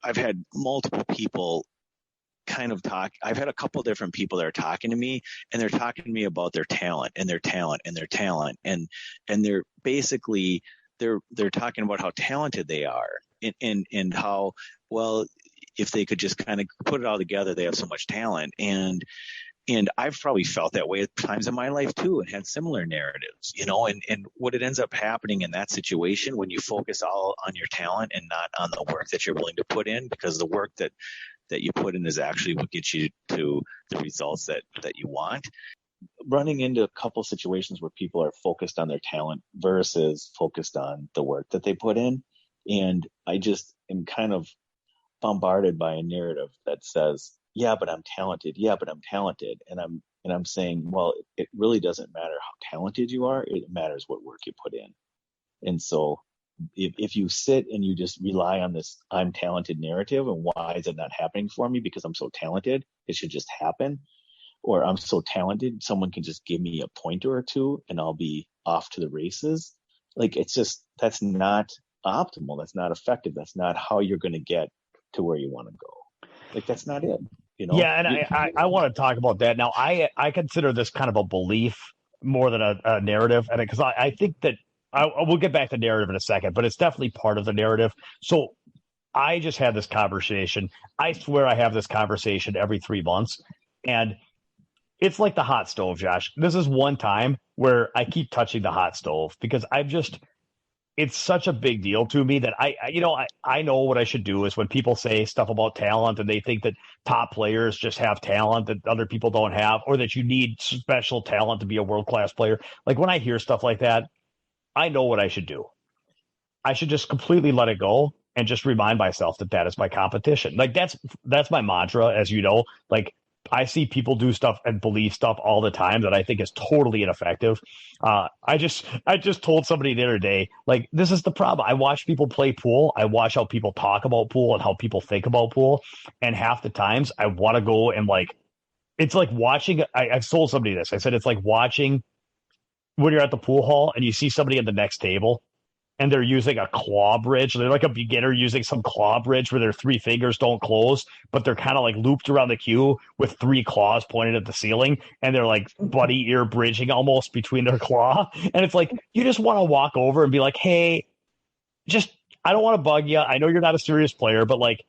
I've had multiple people kind of talk. I've had a couple different people that are talking to me, and they're talking to me about their talent and their talent and their talent. And they're basically, they're talking about how talented they are and how, well, if they could just kind of put it all together, they have so much talent. And I've probably felt that way at times in my life too, and had similar narratives, and what it ends up happening in that situation when you focus all on your talent and not on the work that you're willing to put in, because the work that you put in is actually what gets you to the results that you want. Running into a couple situations where people are focused on their talent versus focused on the work that they put in. And I just am kind of bombarded by a narrative that says, yeah, but I'm talented. Yeah, but I'm talented. And I'm saying, well, it really doesn't matter how talented you are. It matters what work you put in. And so if you sit and you just rely on this I'm talented narrative, and why is it not happening for me? Because I'm so talented, it should just happen. Or I'm so talented, someone can just give me a pointer or two and I'll be off to the races. Like, it's just, that's not optimal. That's not effective. That's not how you're going to get to where you want to go. Like, that's not it. Yeah, and I want to talk about that. Now, I consider this kind of a belief more than a narrative, and because I think that we'll get back to narrative in a second, but it's definitely part of the narrative. So I just had this conversation. I swear I have this conversation every 3 months, and it's like the hot stove, Josh. This is one time where I keep touching the hot stove because it's such a big deal to me that I know what I should do is when people say stuff about talent and they think that top players just have talent that other people don't have, or that you need special talent to be a world-class player. Like, when I hear stuff like that, I know what I should do. I should just completely let it go and just remind myself that is my competition. Like, that's my mantra, as you know. Like, I see people do stuff and believe stuff all the time that I think is totally ineffective. I just told somebody the other day, like, this is the problem. I watch people play pool. I watch how people talk about pool and how people think about pool. And half the times I want to go and, like, it's like watching, I've told somebody this. I said, it's like watching when you're at the pool hall and you see somebody at the next table and they're using a claw bridge. They're like a beginner using some claw bridge where their 3 fingers don't close, but they're kind of like looped around the cue with 3 claws pointed at the ceiling. And they're like buddy ear bridging almost between their claw. And it's like, you just want to walk over and be like, hey, I don't want to bug you. I know you're not a serious player, but like,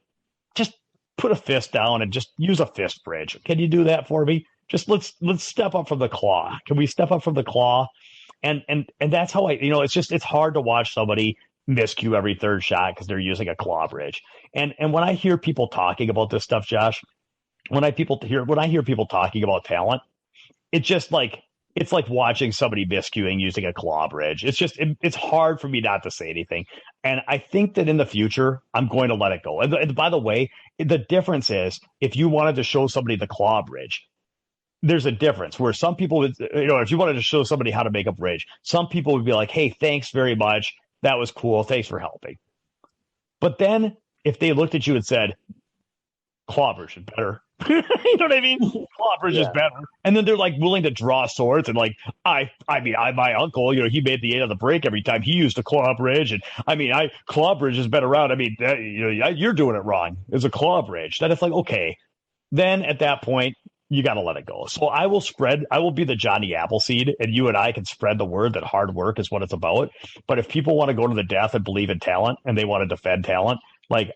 just put a fist down and just use a fist bridge. Can you do that for me? Just let's step up from the claw. Can we step up from the claw? And that's how it's hard to watch somebody miscue every third shot because they're using a claw bridge. And when I hear people talking about this stuff, Josh, when I hear people talking about talent, it's just like, it's like watching somebody miscuing using a claw bridge. It's just, it's hard for me not to say anything. And I think that in the future, I'm going to let it go. And by the way, the difference is if you wanted to show somebody the claw bridge, there's a difference where some people would, if you wanted to show somebody how to make a bridge, some people would be like, hey, thanks very much. That was cool. Thanks for helping. But then if they looked at you and said, claw bridge is better. You know what I mean? Claw bridge is better. And then they're like willing to draw swords and like, my uncle, he made the 8 on the break every time he used a claw bridge. And claw bridge has been around. I mean, you're doing it wrong. It's a claw bridge. Then it's like, okay, then at that point, you got to let it go. So I will be the Johnny Appleseed, and you and I can spread the word that hard work is what it's about. But if people want to go to the death and believe in talent and they want to defend talent, like,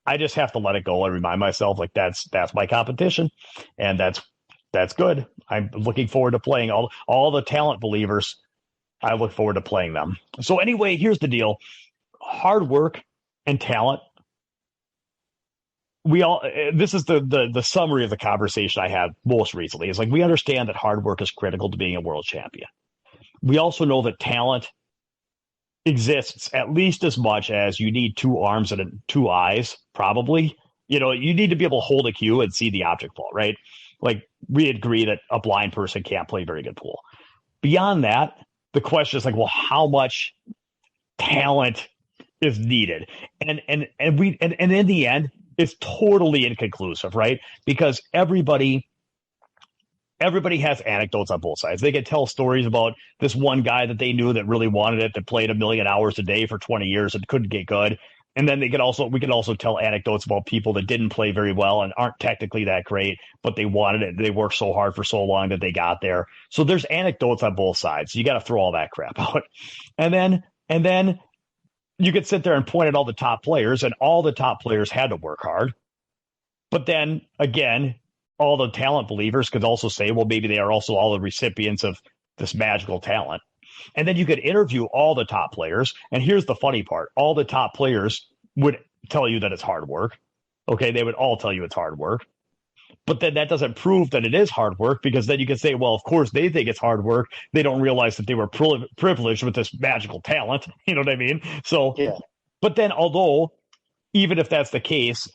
I just have to let it go and remind myself, like, that's my competition, and that's good. I'm looking forward to playing all the talent believers. I look forward to playing them. So anyway, here's the deal. Hard work and talent. This is the summary of the conversation I had most recently. It's like, we understand that hard work is critical to being a world champion. We also know that talent exists at least as much as you need 2 arms and 2 eyes, probably. You need to be able to hold a cue and see the object fall, right? Like, we agree that a blind person can't play very good pool. Beyond that, the question is like, well, how much talent is needed? And in the end, it's totally inconclusive, right? Because everybody has anecdotes on both sides. They can tell stories about this one guy that they knew that really wanted it, that played 1 million hours a day for 20 years and couldn't get good. And then we can also tell anecdotes about people that didn't play very well and aren't technically that great, but they wanted it. They worked so hard for so long that they got there. So there's anecdotes on both sides. You got to throw all that crap out. And then you could sit there and point at all the top players, and all the top players had to work hard. But then again, all the talent believers could also say, well, maybe they are also all the recipients of this magical talent. And then you could interview all the top players. And here's the funny part. All the top players would tell you that it's hard work. Okay, they would all tell you it's hard work. But then that doesn't prove that it is hard work, because then you can say, well, of course they think it's hard work. They don't realize that they were privileged with this magical talent. You know what I mean? So, yeah. But then, although, even if that's the case,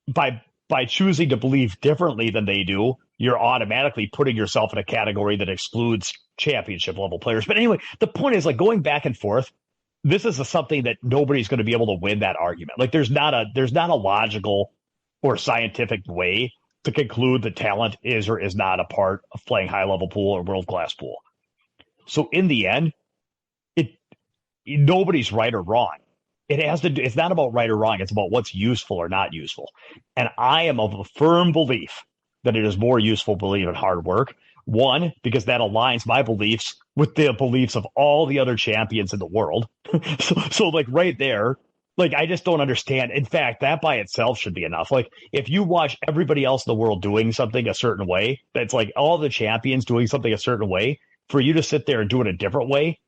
by choosing to believe differently than they do, you're automatically putting yourself in a category that excludes championship level players. But anyway, the point is, like, going back and forth, this is something that nobody's going to be able to win that argument. Like, there's not a logical or scientific way to conclude that talent is or is not a part of playing high level pool or world class pool. So in the end, nobody's right or wrong. It's not about right or wrong. It's about what's useful or not useful. And I am of a firm belief that it is more useful to believe in hard work. One, because that aligns my beliefs with the beliefs of all the other champions in the world. so like right there, like, I just don't understand. In fact, that by itself should be enough. Like, if you watch everybody else in the world doing something a certain way, that's like all the champions doing something a certain way, for you to sit there and do it a different way,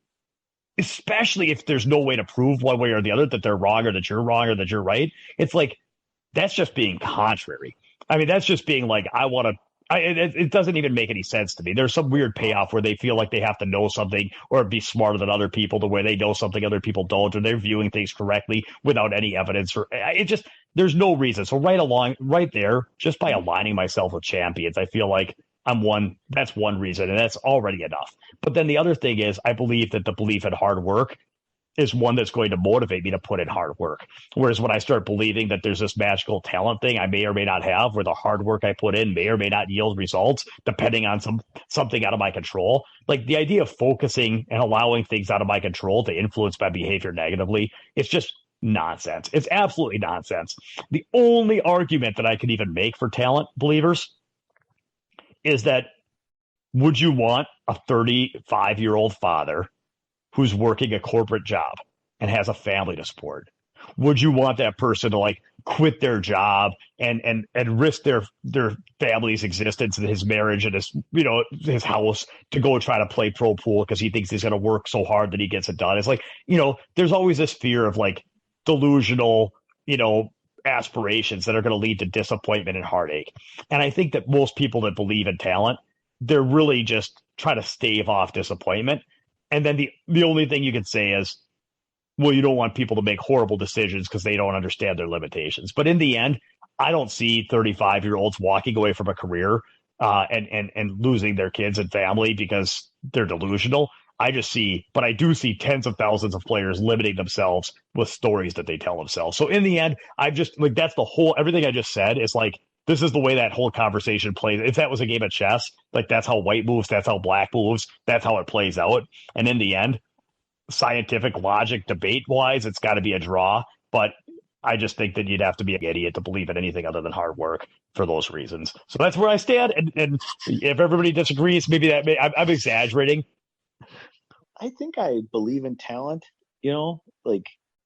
especially if there's no way to prove one way or the other that they're wrong or that you're wrong or that you're right, it's like, that's just being contrary. I mean, that's just being like, it doesn't even make any sense to me. There's some weird payoff where they feel like they have to know something or be smarter than other people, the way they know something other people don't, or they're viewing things correctly without any evidence. There's no reason. So right there, just by aligning myself with champions, I feel like that's one reason, and that's already enough. But then the other thing is, I believe that the belief in hard work is one that's going to motivate me to put in hard work. Whereas when I start believing that there's this magical talent thing I may or may not have, where the hard work I put in may or may not yield results, depending on something out of my control, like the idea of focusing and allowing things out of my control to influence my behavior negatively, it's just nonsense. It's absolutely nonsense. The only argument that I can even make for talent believers is that, would you want a 35-year-old father who's working a corporate job and has a family to support? Would you want that person to like quit their job and risk their family's existence and his marriage and his house to go try to play pro pool because he thinks he's going to work so hard that he gets it done? It's like, there's always this fear of like delusional, aspirations that are going to lead to disappointment and heartache. And I think that most people that believe in talent they're really just trying to stave off disappointment. And then the only thing you can say is, well, you don't want people to make horrible decisions because they don't understand their limitations. But in the end, I don't see 35-year-olds walking away from a career and losing their kids and family because they're delusional. But I do see tens of thousands of players limiting themselves with stories that they tell themselves. So in the end, I just like that's the whole everything I just said is like this is the way that whole conversation plays. If that was a game of chess, like that's how white moves, that's how black moves, that's how it plays out. And in the end, scientific logic debate wise, it's got to be a draw. But I just think that you'd have to be an idiot to believe in anything other than hard work for those reasons. So that's where I stand. And if everybody disagrees, maybe I'm exaggerating. I think I believe in talent, like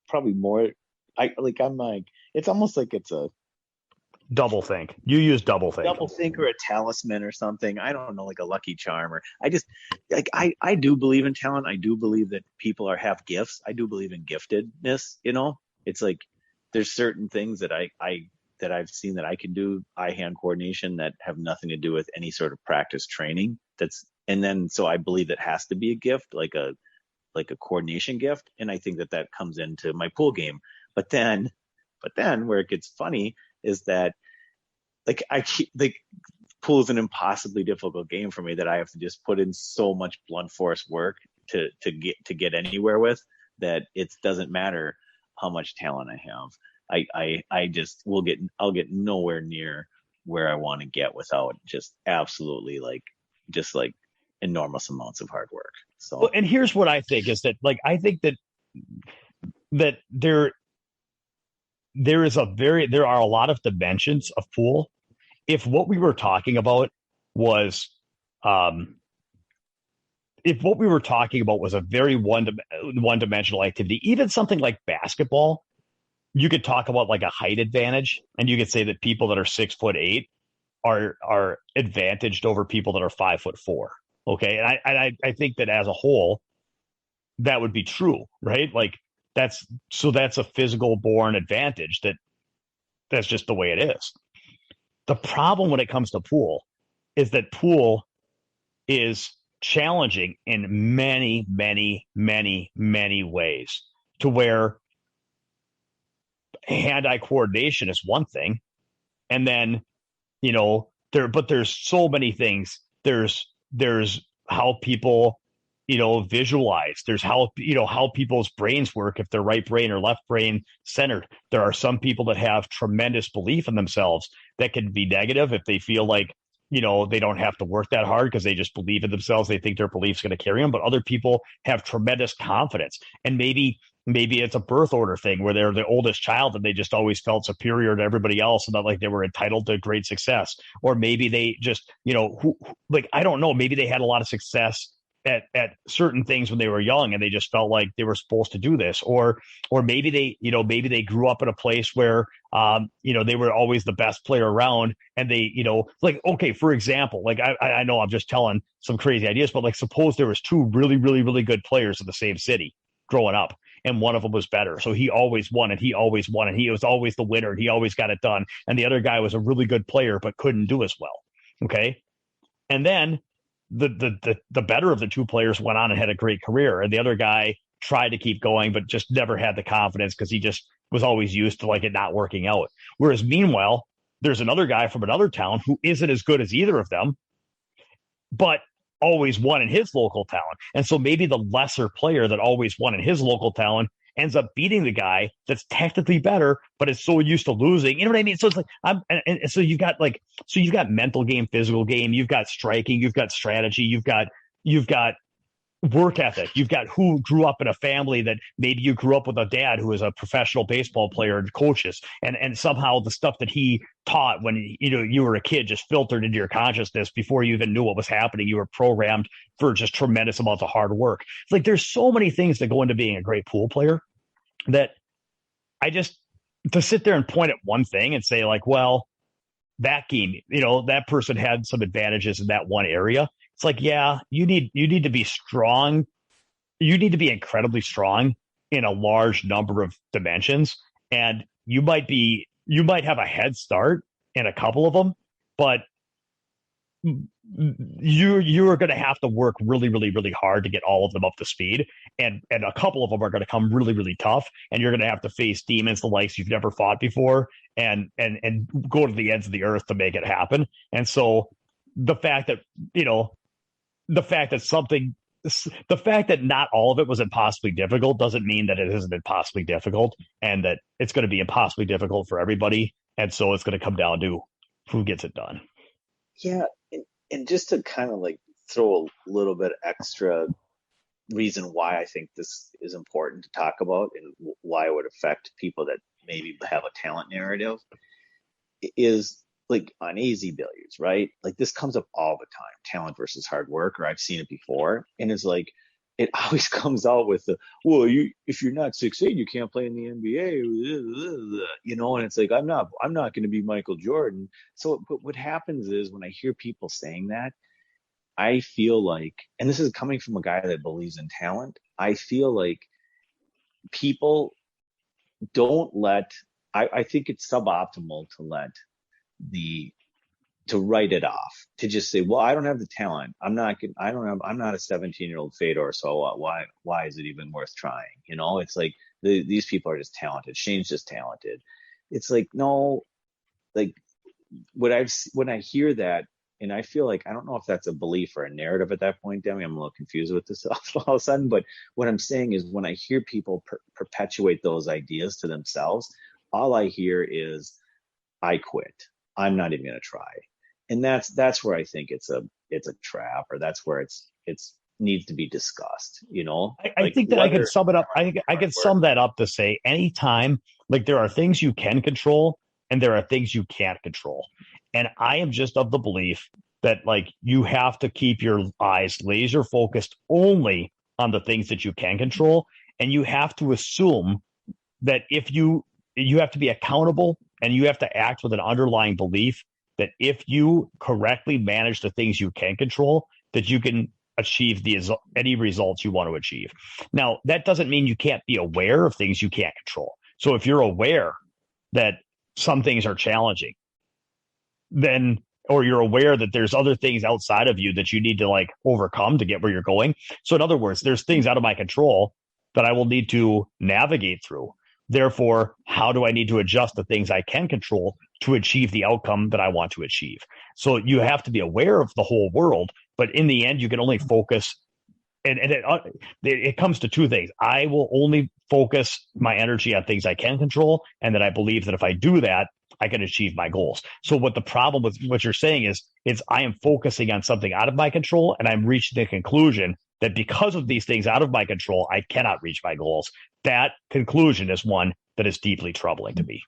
probably more. I'm like, it's almost like it's a double think. You use double think. Double think or a talisman or something. I don't know, like a lucky charm or I just like I do believe in talent. I do believe that people have gifts. I do believe in giftedness, It's like there's certain things that I've seen that I can do, eye-hand coordination that have nothing to do with any sort of practice training. So I believe it has to be a gift, like a coordination gift. And I think that comes into my pool game. But then where it gets funny is that pool is an impossibly difficult game for me that I have to just put in so much blunt force work to get anywhere with that it doesn't matter how much talent I have. I'll get nowhere near where I want to get without just absolutely just enormous amounts of hard work. So, well, and here's what I think is that I think that there are a lot of dimensions of pool. If what we were talking about was a very one-dimensional activity, even something like basketball, you could talk about like a height advantage, and you could say that people that are 6'8" are advantaged over people that are 5'4". Okay, and I think that as a whole, that would be true, right? Like that's a physical born advantage that's just the way it is. The problem when it comes to pool is that pool is challenging in many, many, many, many ways to where hand-eye coordination is one thing. And then, but there's so many things. There's how people, visualize. There's how people's brains work, if they're right brain or left brain centered. There are some people that have tremendous belief in themselves that can be negative if they feel like, they don't have to work that hard because they just believe in themselves. They think their belief's going to carry them. But other people have tremendous confidence. And maybe it's a birth order thing where they're the oldest child and they just always felt superior to everybody else and not like they were entitled to great success. Or maybe they just, I don't know, maybe they had a lot of success at certain things when they were young and they just felt like they were supposed to do this. Or maybe they grew up in a place where, they were always the best player around and they, okay, for example, I know I'm just telling some crazy ideas, but suppose there was two really, really, really good players in the same city growing up. And one of them was better. So he always won and he always won and he was always the winner and he always got it done. And the other guy was a really good player, but couldn't do as well. Okay. And then the better of the two players went on and had a great career. And the other guy tried to keep going, but just never had the confidence because he just was always used to it not working out. Whereas meanwhile, there's another guy from another town who isn't as good as either of them, but always won in his local town. And so maybe the lesser player that always won in his local town ends up beating the guy that's technically better, but is so used to losing. You know what I mean? So it's so you've got mental game, physical game, you've got striking, you've got strategy, you've got work ethic. You've got who grew up in a family that maybe you grew up with a dad who was a professional baseball player and coaches, and somehow the stuff that he taught when you were a kid just filtered into your consciousness before you even knew what was happening. You were programmed for just tremendous amounts of hard work. It's like there's so many things that go into being a great pool player that to sit there and point at one thing and say well, that game, that person had some advantages in that one area. It's like, yeah, you need to be strong. You need to be incredibly strong in a large number of dimensions. And you might have a head start in a couple of them, but you are going to have to work really, really, really hard to get all of them up to speed, and a couple of them are going to come really, really tough, and you're going to have to face demons the likes you've never fought before, and go to the ends of the earth to make it happen. And so the fact that the fact that something the fact that not all of it was impossibly difficult doesn't mean that it isn't impossibly difficult, and that it's going to be impossibly difficult for everybody. And so it's going to come down to who gets it done. Yeah. And just to kind of like throw a little bit extra reason why I think this is important to talk about and why it would affect people that maybe have a talent narrative is like on AZ billiards, right? Like this comes up all the time, talent versus hard work, or I've seen it before. And it's like, it always comes out with the, well, if you're not 6'8", you can't play in the NBA, and it's like, I'm not going to be Michael Jordan. So but what happens is when I hear people saying that, I feel like, and this is coming from a guy that believes in talent, I feel like people don't I think it's suboptimal to write it off, to just say, well, I don't have the talent. I'm not a 17-year-old Fedor. So why is it even worth trying? It's like these people are just talented. Shane's just talented. It's like, no, like when I hear that, and I feel like, I don't know if that's a belief or a narrative at that point, Demi, I'm a little confused with this all of a sudden, but what I'm saying is when I hear people perpetuate those ideas to themselves, all I hear is, I quit. I'm not even going to try. And that's where I think it's a trap, or that's where it's needs to be discussed. I think that I could sum it up. I could sum that up to say, anytime, like, there are things you can control and there are things you can't control. And I am just of the belief that, like, you have to keep your eyes laser focused only on the things that you can control. And you have to assume that if you have to be accountable, and you have to act with an underlying belief that if you correctly manage the things you can control, that you can achieve any results you want to achieve. Now, that doesn't mean you can't be aware of things you can't control. So if you're aware that some things are challenging, then, or you're aware that there's other things outside of you that you need to, like, overcome to get where you're going. So in other words, there's things out of my control that I will need to navigate through. Therefore, how do I need to adjust the things I can control to achieve the outcome that I want to achieve? So you have to be aware of the whole world, but in the end, you can only focus. And it comes to two things. I will only focus my energy on things I can control, and that I believe that if I do that, I can achieve my goals. So what the problem with what you're saying is I am focusing on something out of my control, and I'm reaching the conclusion that because of these things out of my control, I cannot reach my goals. That conclusion is one that is deeply troubling to me.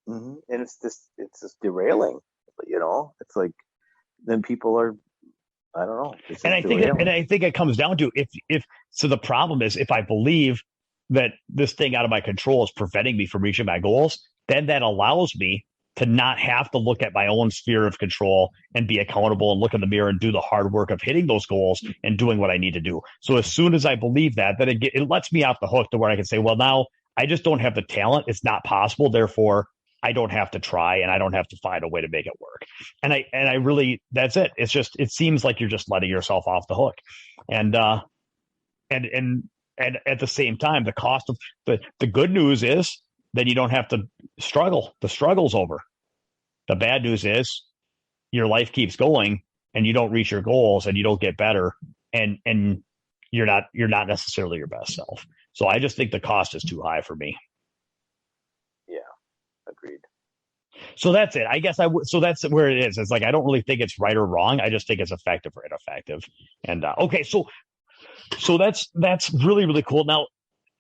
Mm-hmm. And it's just derailing, it's like, then people are, I don't know. And I think it comes down to, if so the problem is, if I believe that this thing out of my control is preventing me from reaching my goals, then that allows me to not have to look at my own sphere of control and be accountable and look in the mirror and do the hard work of hitting those goals and doing what I need to do. So as soon as I believe that, then it lets me off the hook to where I can say, well, now I just don't have the talent. It's not possible. Therefore, I don't have to try, and I don't have to find a way to make it work. And I really, that's it. It's just, it seems like you're just letting yourself off the hook. And at the same time, the cost of the good news is then you don't have to struggle. The struggle's over. The bad news is your life keeps going, and you don't reach your goals, and you don't get better, and you're not necessarily your best self. So I just think the cost is too high for me. Yeah, agreed. So that's it. I guess so that's where it is. It's like, I don't really think it's right or wrong. I just think it's effective or ineffective. And okay, so that's really, really cool. Now,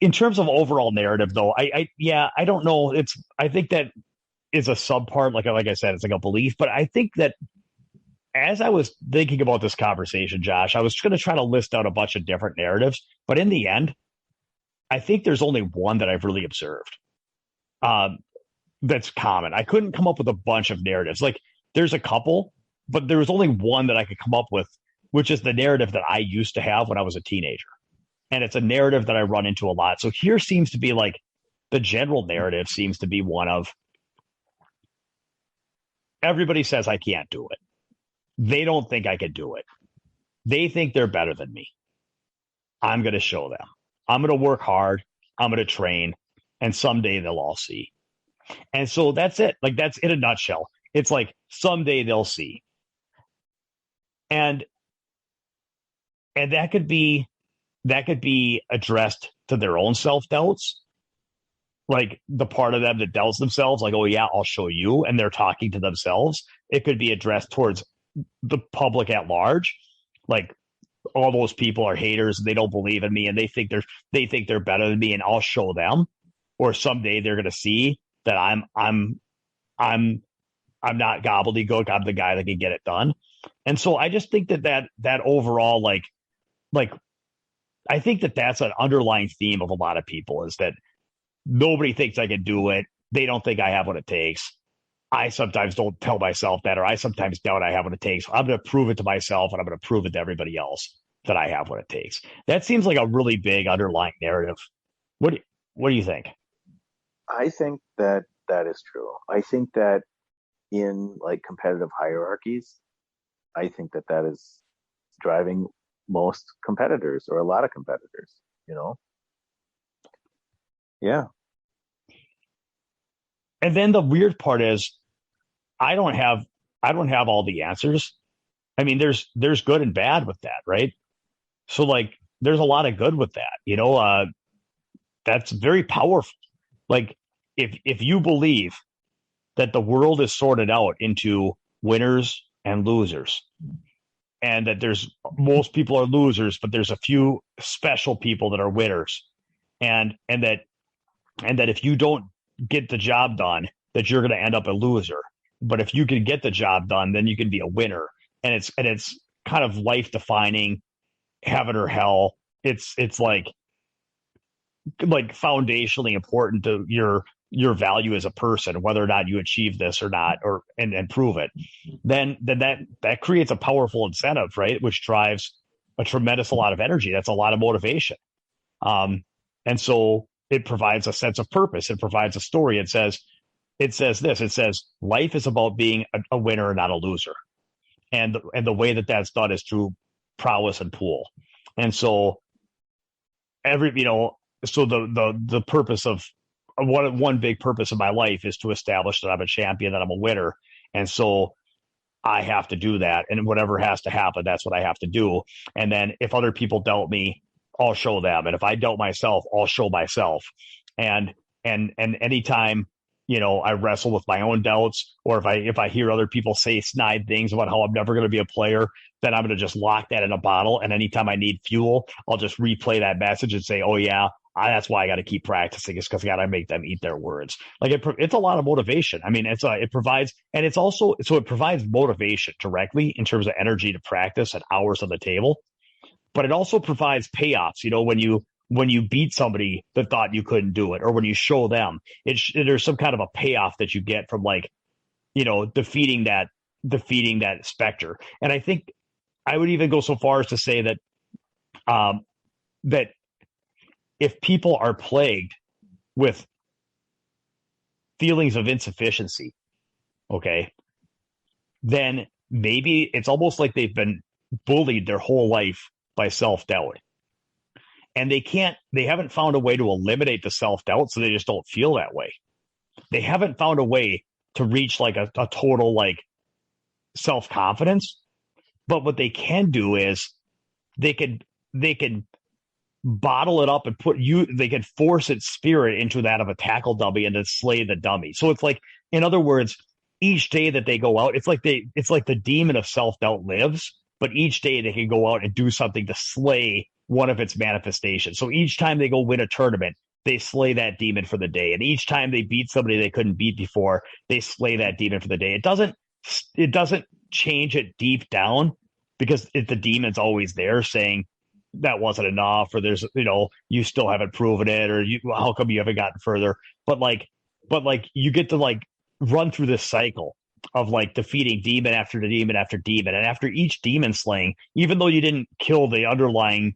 in terms of overall narrative, though, I don't know. I think that is a subpart. Like I said, it's like a belief. But I think that as I was thinking about this conversation, Josh, I was going to try to list out a bunch of different narratives. But in the end, I think there's only one that I've really observed that's common. I couldn't come up with a bunch of narratives. Like, there's a couple, but there was only one that I could come up with, which is the narrative that I used to have when I was a teenager. And it's a narrative that I run into a lot. So here seems to be, like, the general narrative seems to be one of, everybody says I can't do it. they don't think I could do it. They think they're better than me. I'm going to show them. I'm going to work hard. I'm going to train, and someday they'll all see. And so that's it. Like, that's in a nutshell. It's like someday they'll see. And that could be addressed to their own self-doubts. Like the part of them that doubts themselves, like, oh yeah, I'll show you. And they're talking to themselves. It could be addressed towards the public at large. Like, all those people are haters and they don't believe in me and they think they're better than me, and I'll show them. Or someday they're going to see that I'm not gobbledygook. I'm the guy that can get it done. And so I just think that overall, like, I think that's an underlying theme of a lot of people, is that nobody thinks I can do it. They don't think I have what it takes. I sometimes don't tell myself that, or I sometimes doubt I have what it takes. I'm going to prove it to myself, and I'm going to prove it to everybody else that I have what it takes. That seems like a really big underlying narrative. What do you think? I think that is true. I think that in like competitive hierarchies, I think that is driving most competitors, or a lot of competitors, you know? Yeah. And then the weird part is I don't have all the answers. I mean, there's good and bad with that, right? So like there's a lot of good with that, you know, that's very powerful. Like if you believe that the world is sorted out into winners and losers, and that most people are losers, but there's a few special people that are winners, and that if you don't get the job done, that you're going to end up a loser. But if you can get the job done, then you can be a winner. And it's kind of life defining, heaven or hell. It's like foundationally important to your value as a person, whether or not you achieve this or not, and prove it. Then that creates a powerful incentive, right? Which drives a tremendous lot of energy. That's a lot of motivation. And so it provides a sense of purpose. It provides a story. It says life is about being a winner and not a loser. And the way that's done is through prowess and pool. And so the purpose of one big purpose of my life is to establish that I'm a champion, that I'm a winner. And so I have to do that. And whatever has to happen, that's what I have to do. And then if other people doubt me, I'll show them. And if I doubt myself, I'll show myself. And anytime, you know, I wrestle with my own doubts, or if I hear other people say snide things about how I'm never going to be a player, then I'm going to just lock that in a bottle. And anytime I need fuel, I'll just replay that message and say, oh yeah, that's why I got to keep practicing. It's because I got to make them eat their words. Like it's a lot of motivation. I mean, it provides motivation directly in terms of energy to practice and hours on the table, but it also provides payoffs. You know, when you beat somebody that thought you couldn't do it, or when you show them, there's some kind of a payoff that you get from, like, you know, defeating that specter. And I think I would even go so far as to say that that if people are plagued with feelings of insufficiency, okay, then maybe it's almost like they've been bullied their whole life by self-doubt. And they haven't found a way to eliminate the self-doubt, so they just don't feel that way. They haven't found a way to reach like a total like self-confidence. But what they can do is they can bottle it up and they can force its spirit into that of a tackle dummy and then slay the dummy. So it's like, in other words, each day that they go out, it's like the demon of self-doubt lives, but each day they can go out and do something to slay one of its manifestations. So each time they go win a tournament, they slay that demon for the day. And each time they beat somebody they couldn't beat before, they slay that demon for the day. It doesn't change it deep down, because the demon's always there saying that wasn't enough, or there's, you know, you still haven't proven it, or how come you haven't gotten further? But you get to like run through this cycle of like defeating demon after demon after demon. And after each demon slaying, even though you didn't kill the underlying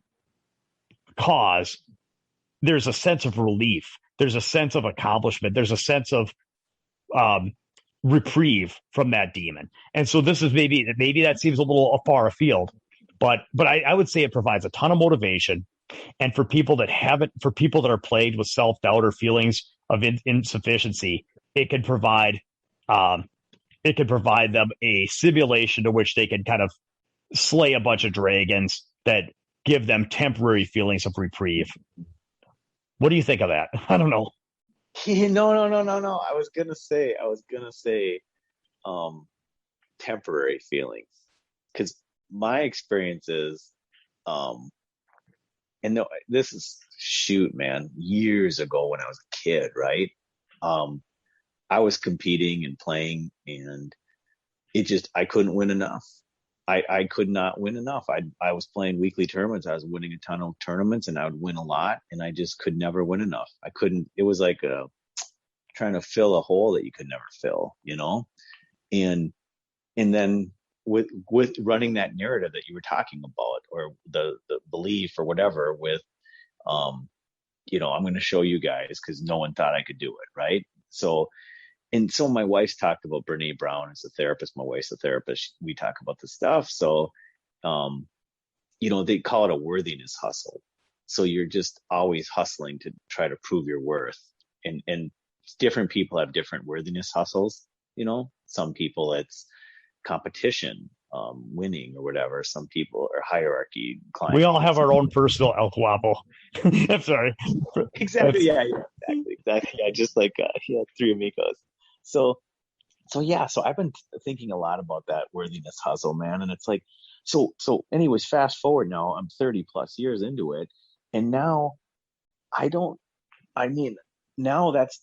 cause, there's a sense of relief. There's a sense of accomplishment. There's a sense of reprieve from that demon. And so this is maybe that seems a little far afield, but I would say it provides a ton of motivation. And for people that are plagued with self-doubt or feelings of insufficiency, it can provide them a simulation to which they can kind of slay a bunch of dragons that give them temporary feelings of reprieve. What do you think of that? I don't know. No. I was gonna say, temporary feelings, because my experience is, and no, this is man, years ago when I was a kid, right? I was competing and playing, and I couldn't win enough. I could not win enough. I was playing weekly tournaments. I was winning a ton of tournaments, and I would win a lot, and I just could never win enough. I couldn't. It was like trying to fill a hole that you could never fill, and then with running that narrative that you were talking about, or the belief or whatever, with I'm going to show you guys because no one thought I could do it, right? So my wife's talked about Brene Brown as a therapist. My wife's a therapist. We talk about this stuff. So, they call it a worthiness hustle. So you're just always hustling to try to prove your worth. And different people have different worthiness hustles. Some people it's competition, winning or whatever. Some people are hierarchy. We all have our own personal El Guapo. I'm sorry. Exactly. Yeah, exactly. I just like three amigos. So I've been thinking a lot about that worthiness hustle, man. And it's like, so anyways, fast forward now, I'm 30 plus years into it. And now now that's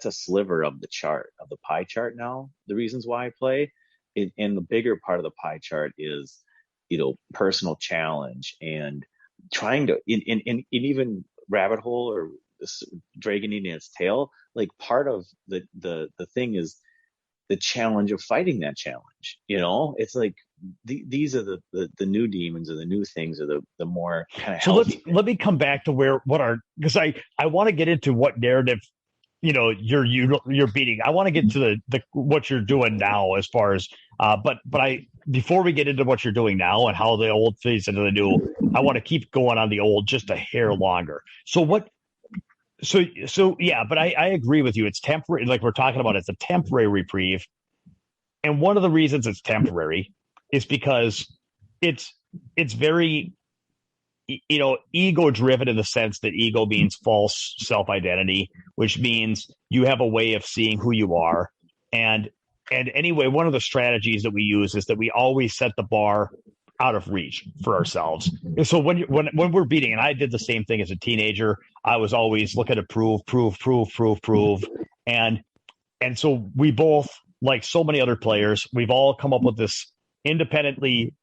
a sliver of the chart, of the pie chart. Now, the reasons why I play, and the bigger part of the pie chart is, personal challenge and trying to, in even rabbit hole or this dragon eating its tail, like part of the thing is the challenge of fighting that challenge. It's like these are the new demons, or the new things, or the more kind of healthy. So let me come back to because I want to get into what narrative you're beating. I want to get to the what you're doing now, as far as but before we get into what you're doing now and how the old fits into the new, I want to keep going on the old just a hair longer. So yeah, but I agree with you. It's temporary, like we're talking about. It's a temporary reprieve, and one of the reasons it's temporary is because it's very ego driven, in the sense that ego means false self-identity, which means you have a way of seeing who you are. And anyway, one of the strategies that we use is that we always set the bar out of reach for ourselves. And so when we're beating, and I did the same thing as a teenager, I was always looking to prove. And so we both, like so many other players, we've all come up with this independently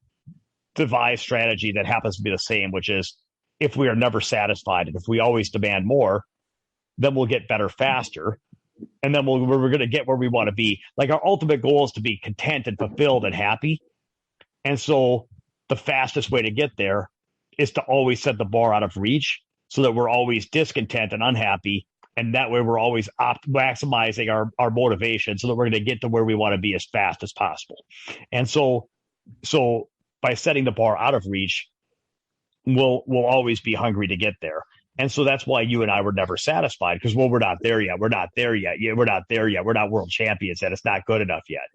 devised strategy that happens to be the same, which is, if we are never satisfied and if we always demand more, then we'll get better faster. And then we're going to get where we want to be. Like, our ultimate goal is to be content and fulfilled and happy. And so the fastest way to get there is to always set the bar out of reach, so that we're always discontent and unhappy. And that way we're always maximizing our motivation, so that we're going to get to where we want to be as fast as possible. And so by setting the bar out of reach, we'll always be hungry to get there. And so that's why you and I were never satisfied, because, we're not there yet. We're not there yet. Yeah, we're not there yet. We're not world champions yet. It's not good enough yet.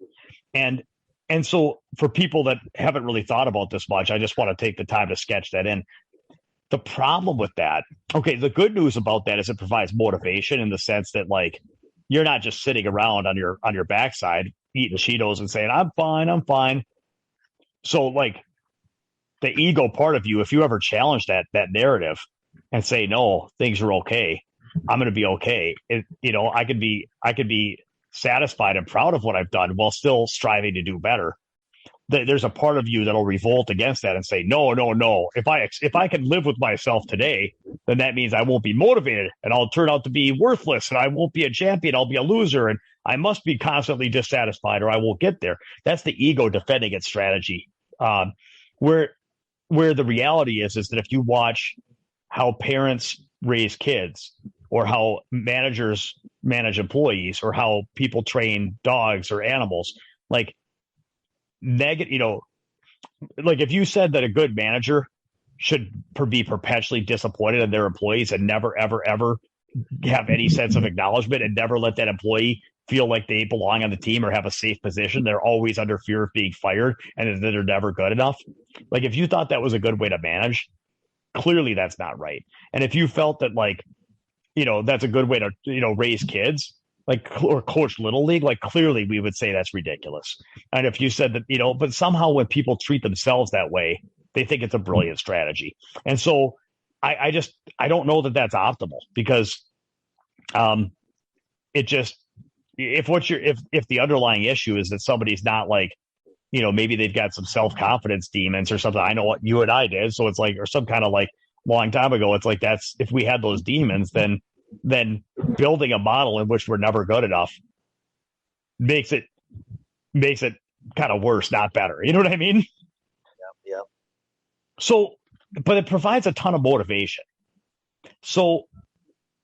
And so for people that haven't really thought about this much, I just want to take the time to sketch that in. The problem with that, okay, the good news about that is it provides motivation, in the sense that, like, you're not just sitting around on your backside eating Cheetos and saying, I'm fine. So, like, the ego part of you, if you ever challenge that narrative and say, no, things are okay, I'm going to be okay. I could be satisfied and proud of what I've done while still striving to do better. There's a part of you that'll revolt against that and say, no. If I can live with myself today, then that means I won't be motivated, and I'll turn out to be worthless, and I won't be a champion. I'll be a loser, and I must be constantly dissatisfied, or I won't get there. That's the ego defending its strategy. Where the reality is that if you watch how parents raise kids, or how managers manage employees, or how people train dogs or animals. Like negative, like if you said that a good manager should be perpetually disappointed in their employees and never, ever, ever have any sense of acknowledgement, and never let that employee feel like they belong on the team or have a safe position, they're always under fear of being fired and that they're never good enough. Like if you thought that was a good way to manage, clearly that's not right. And if you felt that like, that's a good way to, raise kids, like, or coach little league, like clearly we would say that's ridiculous. And if you said that, but somehow when people treat themselves that way, they think it's a brilliant strategy. And so I don't know that that's optimal, because it just, if the underlying issue is that somebody's not like, maybe they've got some self-confidence demons or something. I know what you and I did. So it's like, or some kind of like long time ago, it's like, that's, if we had those demons, then building a model in which we're never good enough makes it kind of worse, not better. You know what I mean? Yeah. So, but it provides a ton of motivation. So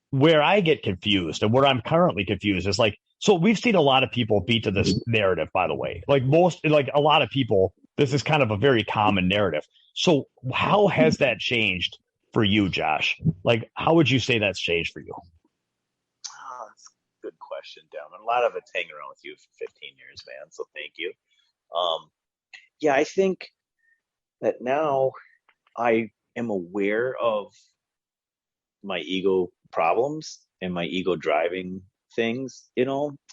where I get confused, and where I'm currently confused, is like, so we've seen a lot of people beat to this narrative, by the way, like a lot of people, this is kind of a very common narrative. So how has that changed for you, Josh? Like, how would you say that's changed for you? That's a good question, Devin. A lot of it's hanging around with you for 15 years, man. So thank you. Yeah, I think that now I am aware of my ego problems and my ego driving things,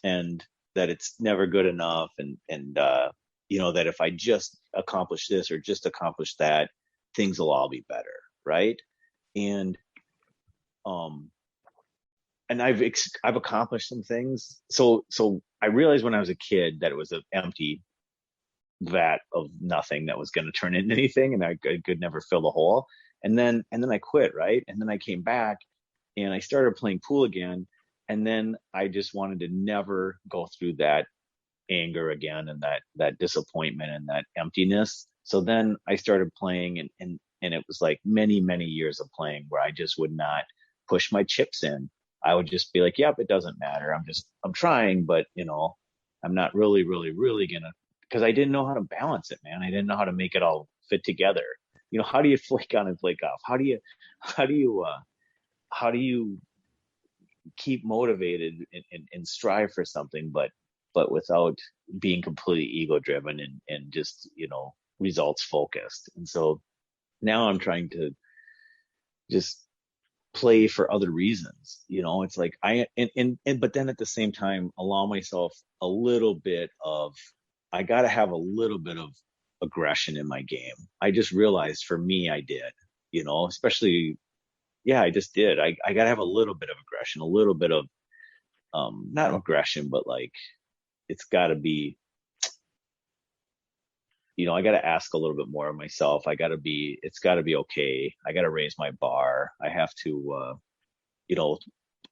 and that it's never good enough, and that if I just accomplish this or just accomplish that, things will all be better, right? And I've accomplished some things. So I realized when I was a kid that it was an empty vat of nothing that was going to turn into anything, and I could never fill the hole. And then I quit, right? And then I came back and I started playing pool again. And then I just wanted to never go through that anger again, and that disappointment and that emptiness. So then I started playing, and it was like many, many years of playing where I just would not push my chips in. I would just be like, yep, it doesn't matter. I'm trying, but I'm not really, really, really gonna, because I didn't know how to balance it, man. I didn't know how to make it all fit together. How do you flake on and flake off? How do you keep motivated and strive for something, but without being completely ego driven and just, results focused? And so now I'm trying to just play for other reasons. It's like but then at the same time, allow myself a little bit of, I got to have a little bit of aggression in my game. I just realized for me, I did, especially, yeah, I just did. I got to have a little bit of aggression, a little bit of, not aggression, but like, it's got to be, I got to ask a little bit more of myself. It's got to be okay. I got to raise my bar. I have to,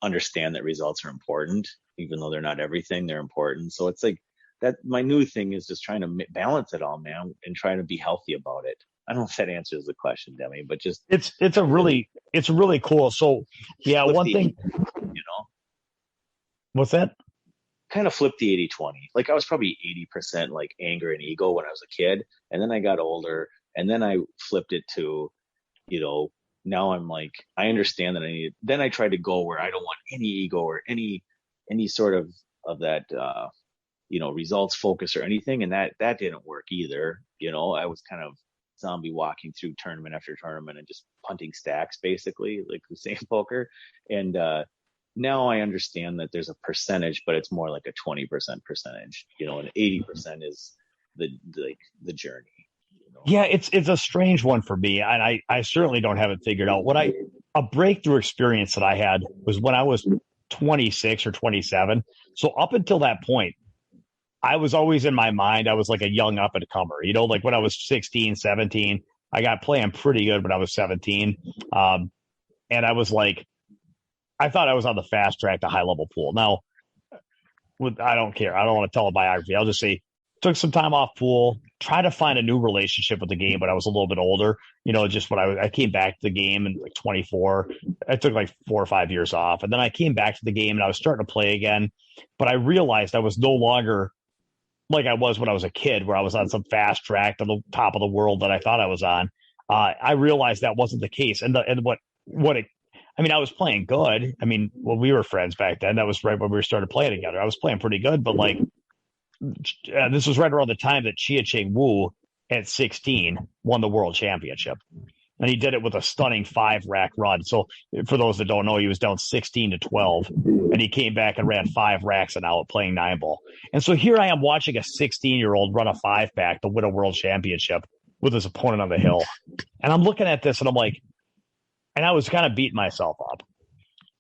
understand that results are important, even though they're not everything, they're important. So it's like that. My new thing is just trying to balance it all, man, and trying to be healthy about it. I don't know if that answers the question, Demi, but just it's really cool. So yeah, one thing, what's that? Kind of flipped the 80-20. Like I was probably 80% like anger and ego when I was a kid. And then I got older, and then I flipped it to, now I'm like, I understand that then I tried to go where I don't want any ego or any sort of that, results focus or anything. And that didn't work either. I was kind of zombie walking through tournament after tournament and just punting stacks, basically, like the same poker. And, now I understand that there's a percentage, but it's more like a 20% percentage, and 80% is the journey. Yeah, it's a strange one for me, and I certainly don't have it figured out. A breakthrough experience that I had was when I was 26 or 27. So up until that point, I was always in my mind, I was like a young up and comer, like when I was 16, 17, I got playing pretty good when I was 17. And I was like, I thought I was on the fast track to high level pool. Now, I don't care. I don't want to tell a biography. I'll just say took some time off pool, tried to find a new relationship with the game, but I was a little bit older. Just when I came back to the game in like 24. I took like 4 or 5 years off, and then I came back to the game and I was starting to play again. But I realized I was no longer like I was when I was a kid, where I was on some fast track to the top of the world that I thought I was on. I realized that wasn't the case, and I was playing good. I mean, well, we were friends back then. That was right when we started playing together. I was playing pretty good, but like this was right around the time that Chia Ching Wu at 16 won the world championship. And he did it with a stunning 5-rack run. So for those that don't know, he was down 16-12, and he came back and ran 5 racks and out playing 9-ball. And so here I am watching a 16-year-old run a 5-pack to win a world championship with his opponent on the hill. And I'm looking at this and I'm like, and I was kind of beating myself up.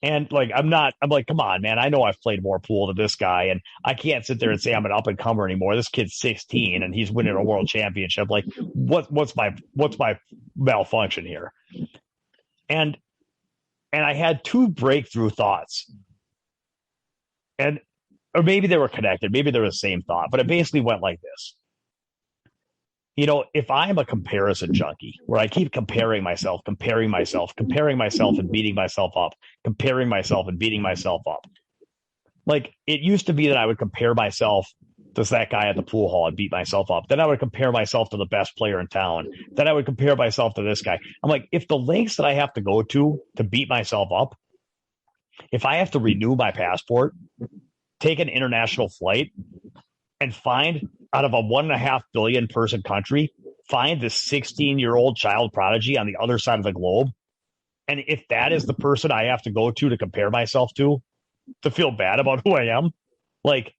And like, I'm like, come on, man. I know I've played more pool than this guy, and I can't sit there and say I'm an up and comer anymore. This kid's 16 and he's winning a world championship. Like, what's my malfunction here? And I had 2 breakthrough thoughts, or maybe they were connected. Maybe they were the same thought, but it basically went like this. If I'm a comparison junkie where I keep comparing myself and beating myself up, comparing myself and beating myself up. Like, it used to be that I would compare myself to that guy at the pool hall and beat myself up. Then I would compare myself to the best player in town. Then I would compare myself to this guy. I'm like, if the lengths that I have to go to beat myself up, if I have to renew my passport, take an international flight, and find out of a 1.5 billion person country, find this 16-year-old child prodigy on the other side of the globe. And if that is the person I have to go to compare myself to feel bad about who I am, like,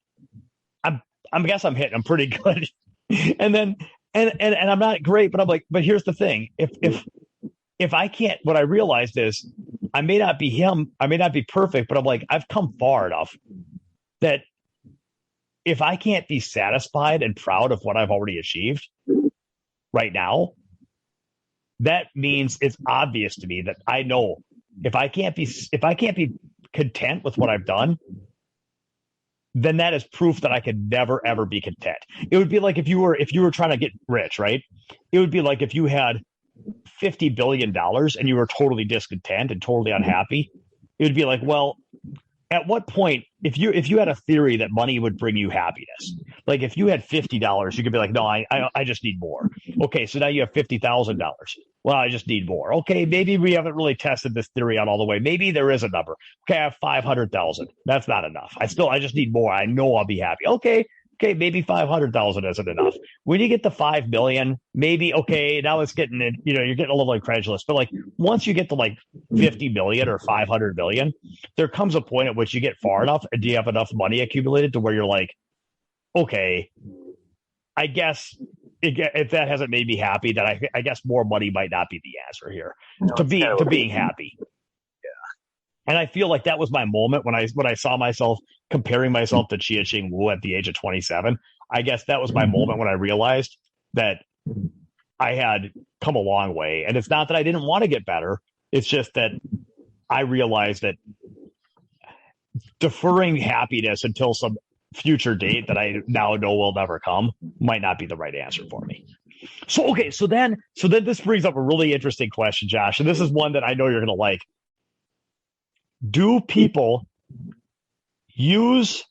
I guess I'm hitting them pretty good. And then, and I'm not great, but I'm like, but here's the thing. If I can't, what I realized is I may not be him. I may not be perfect, but I'm like, I've come far enough that if I can't be satisfied and proud of what I've already achieved right now, that means it's obvious to me that I know if I can't be content with what I've done, then that is proof that I could never, ever be content. It would be like if you were trying to get rich, right? It would be like if you had $50 billion and you were totally discontent and totally unhappy. It would be like, well, at what point, if you had a theory that money would bring you happiness, like if you had $50, you could be like, no, I just need more. Okay, so now you have $50,000. Well, I just need more. Okay, maybe we haven't really tested this theory out all the way. Maybe there is a number. Okay, I have 500,000. That's not enough. I just need more. I know I'll be happy. Okay, maybe 500,000 isn't enough. When you get to 5 million, maybe, okay, now it's getting, you're getting a little incredulous. But like once you get to like 50 million or 500 million, there comes a point at which you get far enough and do you have enough money accumulated to where you're like, okay, I guess if that hasn't made me happy, then I guess more money might not be the answer here to being happy. And I feel like that was my moment when I saw myself comparing myself to Chia Ching Wu at the age of 27. I guess that was my moment when I realized that I had come a long way. And it's not that I didn't want to get better. It's just that I realized that deferring happiness until some future date that I now know will never come might not be the right answer for me. So, okay. So then this brings up a really interesting question, Josh. And this is one that I know you're going to like. Do people use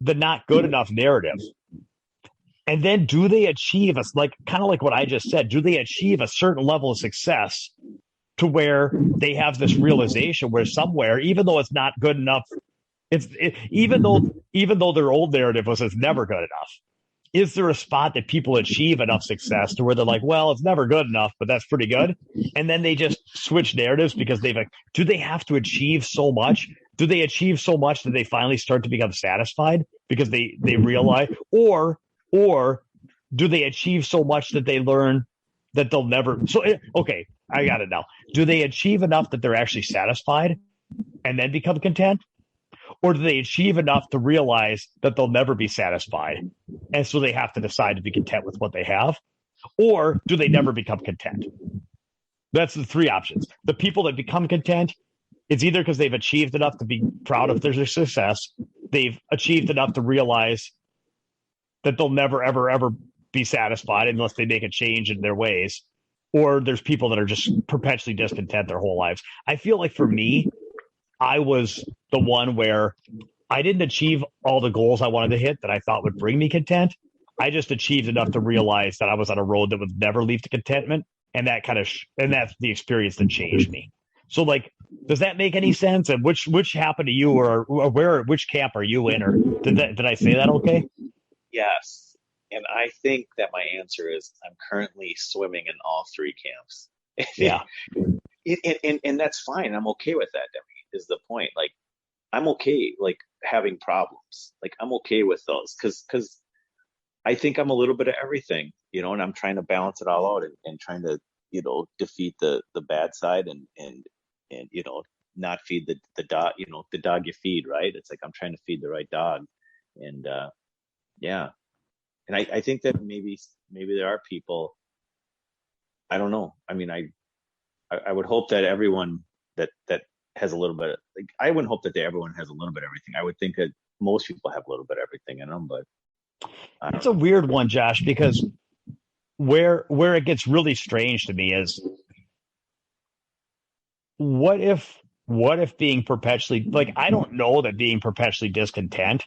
the not good enough narrative? And then do they achieve kind of like what I just said, do they achieve a certain level of success to where they have this realization where somewhere, even though it's not good enough, even though their old narrative was it's never good enough, is there a spot that people achieve enough success to where they're like, well, it's never good enough, but that's pretty good? And then they just switch narratives because do they have to achieve so much? Do they achieve so much that they finally start to become satisfied because they realize, or do they achieve so much that they learn that they'll never? So, okay, I got it now. Do they achieve enough that they're actually satisfied and then become content? Or do they achieve enough to realize that they'll never be satisfied? And so they have to decide to be content with what they have? Or do they never become content? That's the 3 options. The people that become content, it's either because they've achieved enough to be proud of their success, they've achieved enough to realize that they'll never, ever, ever be satisfied unless they make a change in their ways. Or there's people that are just perpetually discontent their whole lives. I feel like for me, I was the one where I didn't achieve all the goals I wanted to hit that I thought would bring me content. I just achieved enough to realize that I was on a road that would never lead to contentment. And that kind of, and that's the experience that changed me. So like, does that make any sense? And which happened to you, or which camp are you in? Or did I say that okay? Yes. And I think that my answer is I'm currently swimming in all three camps. Yeah. And that's fine. I'm okay with that, Demi, is the point. Like, I'm okay, like, having problems. Like, I'm okay with those because I think I'm a little bit of everything, and I'm trying to balance it all out and trying to, defeat the bad side and not feed the dog, the dog you feed, right? It's like I'm trying to feed the right dog. And yeah. And I think that maybe there are people, I don't know. I mean, I would hope that everyone that has a little bit, like, I wouldn't hope that everyone has a little bit of everything. I would think that most people have a little bit of everything in them, but it's a weird one, Josh, because where it gets really strange to me is what if being perpetually, like, I don't know that being perpetually discontent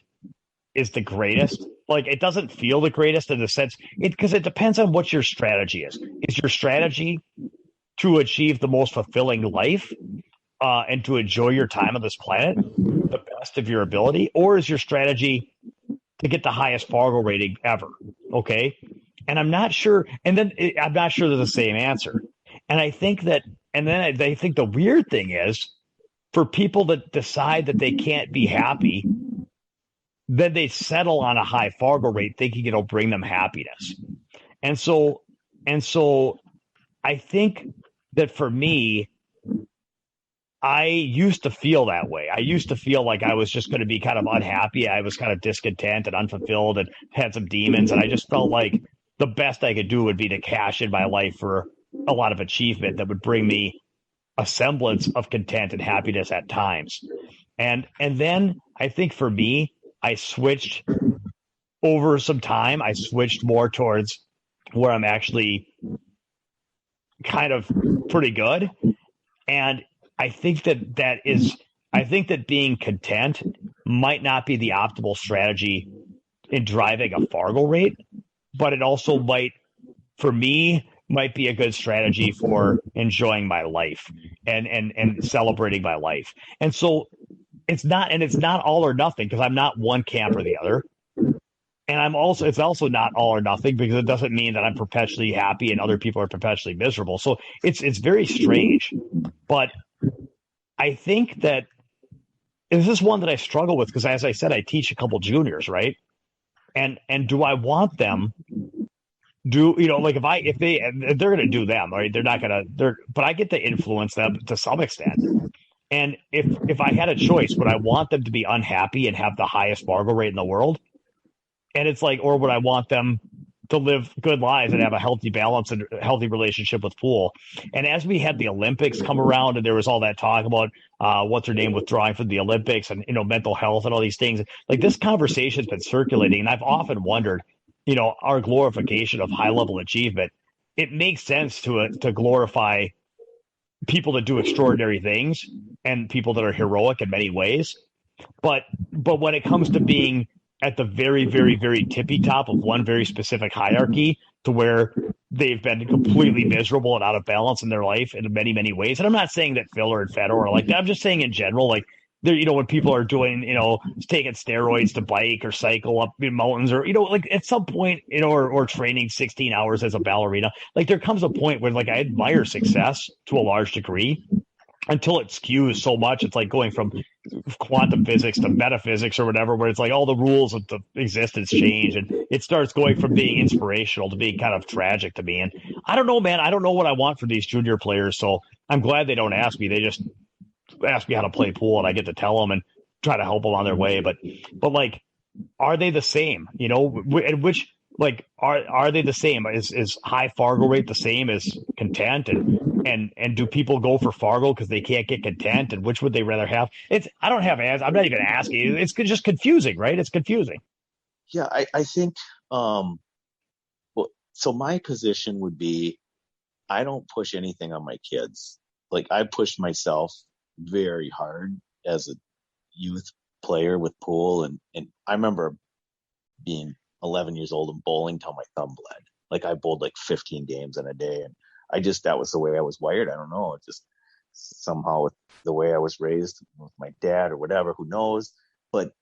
is the greatest. Like, it doesn't feel the greatest in the sense because it depends on what your strategy is. Is your strategy to achieve the most fulfilling life and to enjoy your time on this planet the best of your ability, or is your strategy to get the highest Fargo rating ever? Okay. And I'm not sure. And then I'm not sure they're the same answer. And I think that, and then I think the weird thing is for people that decide that they can't be happy, then they settle on a high Fargo rate thinking it'll bring them happiness. And so I think that for me, I used to feel that way. I used to feel like I was just going to be kind of unhappy. I was kind of discontent and unfulfilled and had some demons. And I just felt like the best I could do would be to cash in my life for a lot of achievement that would bring me a semblance of content and happiness at times. And then I think for me, I switched over some time. I switched more towards where I'm actually kind of pretty good. And I think that being content might not be the optimal strategy in driving a Fargo rate, but it also might be a good strategy for enjoying my life and celebrating my life. And so it's not all or nothing, because I'm not one camp or the other. And it's also not all or nothing, because it doesn't mean that I'm perpetually happy and other people are perpetually miserable. So it's very strange. But I think that this is one that I struggle with, because, as I said, I teach a couple juniors, right? And do I want them like if they're going to do them, right? But I get to influence them to some extent. And if I had a choice, would I want them to be unhappy and have the highest Fargo rate in the world? And it's like, or would I want them to live good lives and have a healthy balance and a healthy relationship with pool? And as we had the Olympics come around, and there was all that talk about what's her name withdrawing from the Olympics and, mental health and all these things, like, this conversation's been circulating. And I've often wondered, our glorification of high level achievement, it makes sense to glorify people that do extraordinary things and people that are heroic in many ways. But when it comes to being at the very, very, very tippy top of one very specific hierarchy, to where they've been completely miserable and out of balance in their life in many, many ways. And I'm not saying that Phil or Fedor are like that. I'm just saying in general, like, there, when people are doing, taking steroids to bike or cycle up in mountains, or, like, at some point, or training 16 hours as a ballerina, like, there comes a point where, like, I admire success to a large degree until it skews so much. It's like going from quantum physics to metaphysics or whatever, where it's like all the rules of the existence change, and it starts going from being inspirational to being kind of tragic to me. And I don't know, man. I don't know what I want for these junior players. So I'm glad they don't ask me. They just ask me how to play pool, and I get to tell them and try to help them on their way. But like, are they the same? And which, like, are they the same? Is high Fargo rate the same as content? And do people go for Fargo because they can't get content? And which would they rather have? I don't have answers. I'm not even asking. It's just confusing, right? It's confusing. Yeah, I think Well, so my position would be, I don't push anything on my kids. Like I pushed myself very hard as a youth player with pool, and I remember being 11 years old and bowling till my thumb bled. Like I bowled like 15 games in a day, and that was the way I was wired. I don't know. It just somehow with the way I was raised with my dad or whatever, who knows? But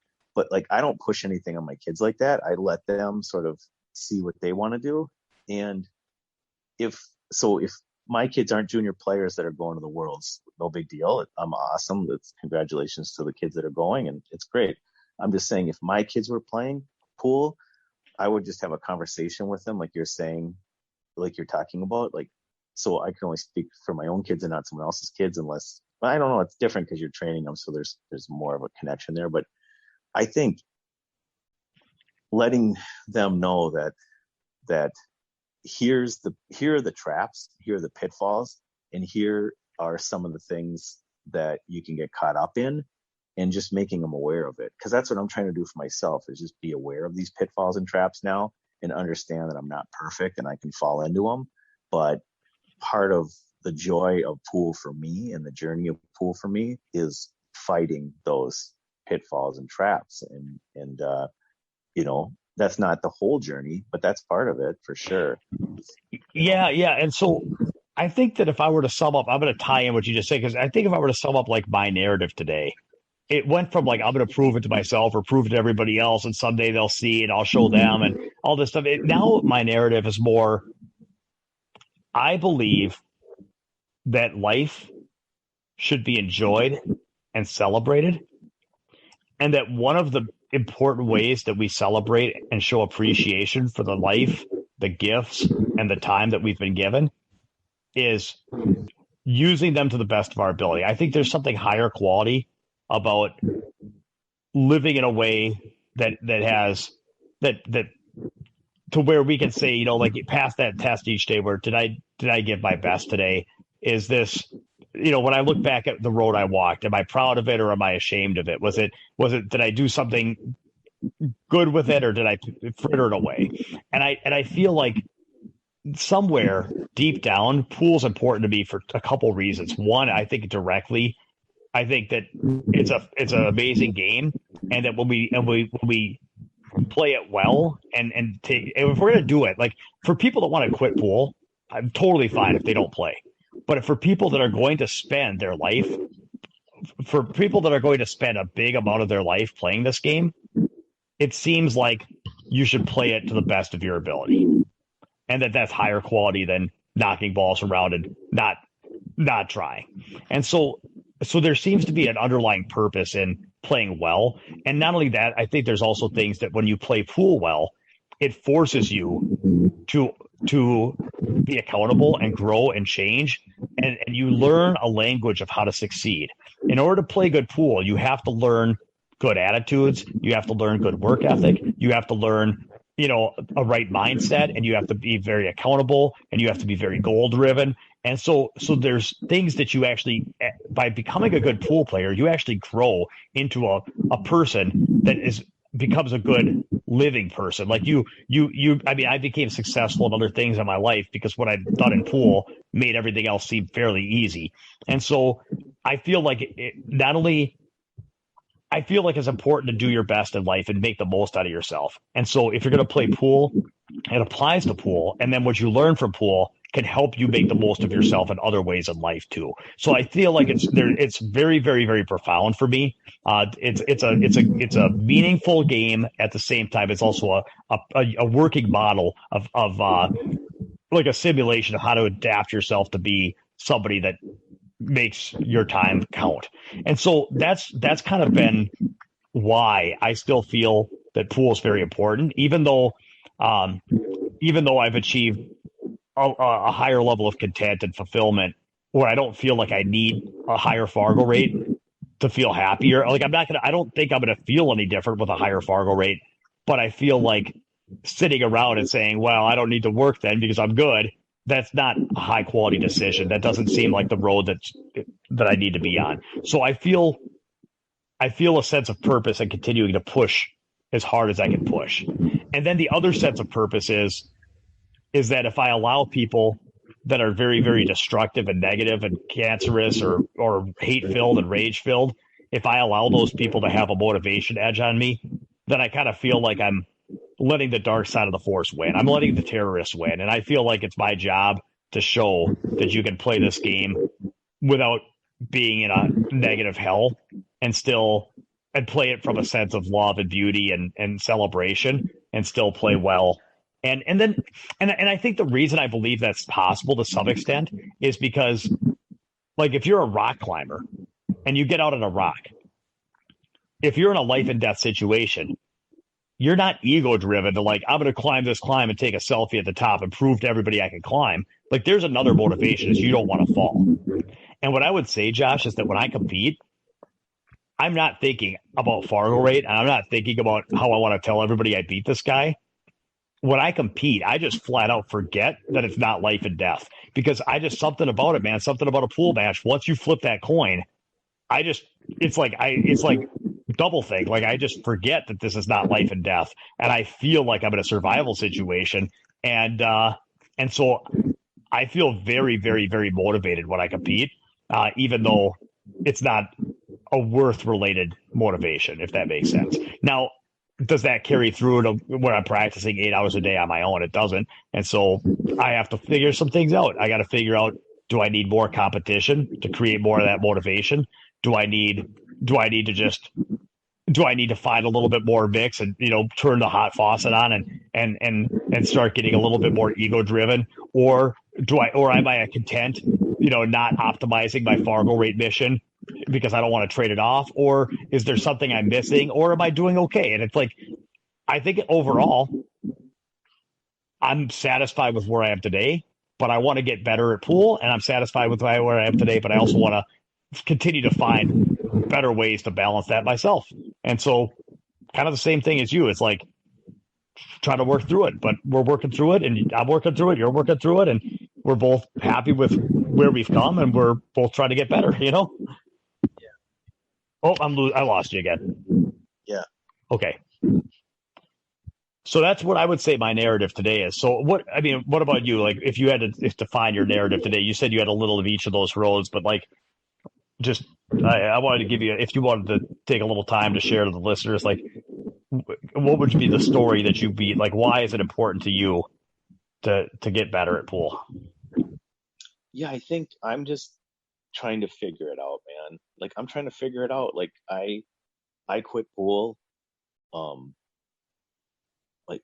like I don't push anything on my kids like that. I let them sort of see what they want to do. And if my kids aren't junior players that are going to the Worlds, no big deal. I'm awesome. That's congratulations to the kids that are going, and it's great. I'm just saying, if my kids were playing pool, I would just have a conversation with them, like you're saying, like you're talking about, like, so I can only speak for my own kids and not someone else's kids, unless, I don't know, it's different because you're training them, so there's more of a connection there. But I think letting them know that here are the traps, here are the pitfalls, and here are some of the things that you can get caught up in, and just making them aware of it. Because that's what I'm trying to do for myself, is just be aware of these pitfalls and traps now, and understand that I'm not perfect and I can fall into them. But part of the joy of pool for me and the journey of pool for me is fighting those pitfalls and traps. And that's not the whole journey, but that's part of it for sure. Yeah. And so I think that if I were to sum up, I'm going to tie in what you just said, because I think if I were to sum up like my narrative today, it went from like, I'm going to prove it to myself or prove it to everybody else, and someday they'll see and I'll show them and all this stuff. Now my narrative is more, I believe that life should be enjoyed and celebrated, and that one of the important ways that we celebrate and show appreciation for the life, the gifts, and the time that we've been given is using them to the best of our ability. I think there's something higher quality about living in a way that has that to where we can say, like, pass that test each day where did I give my best today? Is this, when I look back at the road I walked, am I proud of it or am I ashamed of it? Was it, did I do something good with it or did I fritter it away? And I feel like somewhere deep down, pool's important to me for a couple reasons. One, I think directly, I think that it's an amazing game, and that when we play it well, and if we're gonna do it, like, for people that want to quit pool, I'm totally fine if they don't play. But for people that are going to spend their life, for people that are going to spend a big amount of their life playing this game, it seems like you should play it to the best of your ability, and that's higher quality than knocking balls around and not trying. And so there seems to be an underlying purpose in playing well. And not only that, I think there's also things that when you play pool well, it forces you to be accountable and grow and change. And you learn a language of how to succeed. In order to play good pool, you have to learn good attitudes. You have to learn good work ethic. You have to learn, a right mindset, and you have to be very accountable, and you have to be very goal driven. And so there's things that you actually, by becoming a good pool player, you actually grow into a person that becomes a good living person. Like I became successful in other things in my life because what I've done in pool made everything else seem fairly easy. And so I feel like it's important to do your best in life and make the most out of yourself. And so if you're going to play pool, it applies to pool. And then what you learn from pool can help you make the most of yourself in other ways in life too. So I feel like it's very, very, very profound for me. It's a meaningful game. At the same time, it's also a working model of like a simulation of how to adapt yourself to be somebody that makes your time count. And so that's kind of been why I still feel that pool is very important, even though I've achieved a higher level of content and fulfillment where I don't feel like I need a higher Fargorate to feel happier. Like I don't think I'm going to feel any different with a higher Fargorate, but I feel like sitting around and saying, well, I don't need to work then because I'm good. That's not a high quality decision. That doesn't seem like the road that I need to be on. So I feel a sense of purpose in continuing to push as hard as I can push. And then the other sense of purpose is that if I allow people that are very, very destructive and negative and cancerous or hate filled and rage filled, if I allow those people to have a motivation edge on me, then I kind of feel like I'm letting the dark side of the force win. I'm letting the terrorists win. And I feel like it's my job to show that you can play this game without being in a negative hell and still and play it from a sense of love and beauty and celebration and still play well. And I think the reason I believe that's possible to some extent is because, like, if you're a rock climber and you get out on a rock, if you're in a life and death situation, you're not ego driven to like, I'm going to climb this climb and take a selfie at the top and prove to everybody I can climb. Like, there's another motivation is you don't want to fall. And what I would say, Josh, is that when I compete, I'm not thinking about Fargorate and I'm not thinking about how I want to tell everybody I beat this guy. When I compete, I just flat out forget that it's not life and death because I just something about it, man, something about a pool match. Once you flip that coin, it's like double think. Like I just forget that this is not life and death, and I feel like I'm in a survival situation, and so I feel very, very, very motivated when I compete, even though it's not a worth related motivation, if that makes sense. Now, does that carry through to when I'm practicing 8 hours a day on my own? It doesn't. And so I have to figure some things out. I got to figure out, do I need more competition to create more of that motivation? Do I need to find a little bit more mix and, turn the hot faucet on and start getting a little bit more ego driven? Or am I content, not optimizing my Fargorate mission because I don't want to trade it off? Or is there something I'm missing? Or am I doing okay? And it's like, I think overall, I'm satisfied with where I am today, but I want to get better at pool, and I'm satisfied with where I am today, but I also want to continue to find better ways to balance that myself. And so kind of the same thing as you. It's like trying to work through it, but we're working through it, and I'm working through it, you're working through it, and we're both happy with where we've come, and we're both trying to get better, Yeah. Oh, I lost you again. Yeah. Okay. So that's what I would say my narrative today is. So what about you? Like, if you had to define your narrative today, you said you had a little of each of those roads, but like, just, I wanted to give you, if you wanted to take a little time to share to the listeners, like, what would be the story that you beat? Like, why is it important to you to get better at pool? Yeah, I think I'm just trying to figure it out, man. Like, I'm trying to figure it out. Like, I quit pool, like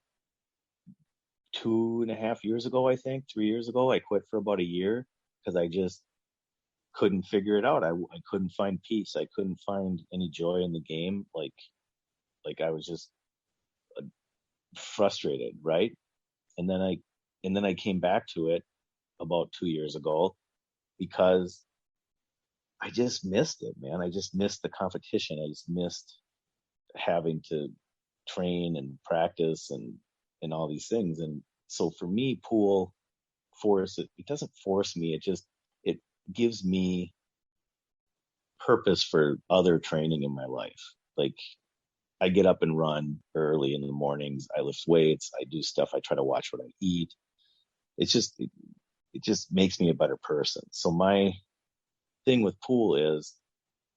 2.5 years ago, I think 3 years ago. I quit for about a year because I just couldn't figure it out. I couldn't find peace. I couldn't find any joy in the game. Like I was just frustrated, right? And then I came back to it about 2 years ago because I just missed it, man. I just missed the competition. I just missed having to train and practice and all these things. And so for me, pool it doesn't force me. It gives me purpose for other training in my life. Like, I get up and run early in the mornings. I lift weights. I do stuff. I try to watch what I eat. It just makes me a better person. So my thing with pool is,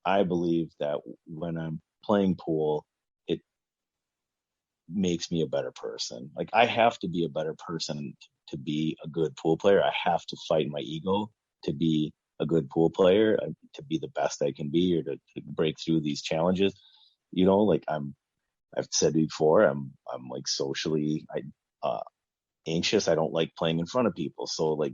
I believe that when I'm playing pool, it makes me a better person. Like, I have to be a better person to be a good pool player. I have to fight my ego to be a good pool player, to be the best I can be, or to break through these challenges. Like, I've said before, I'm like socially anxious. I don't like playing in front of people. So like,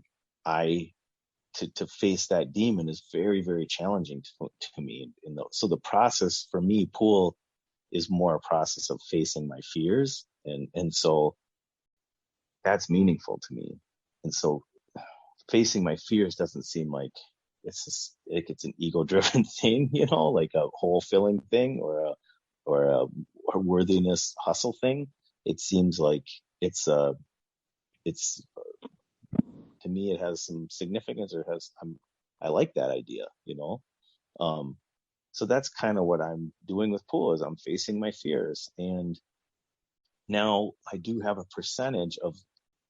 to face that demon is very, very challenging to me. So the process for me, pool, is more a process of facing my fears. And so that's meaningful to me. And so facing my fears doesn't seem like it's an ego driven thing, like a hole filling thing or a worthiness hustle thing. It seems like it's to me, it has some significance, or I like that idea, so that's kind of what I'm doing with pool, is I'm facing my fears. And Now I do have a percentage of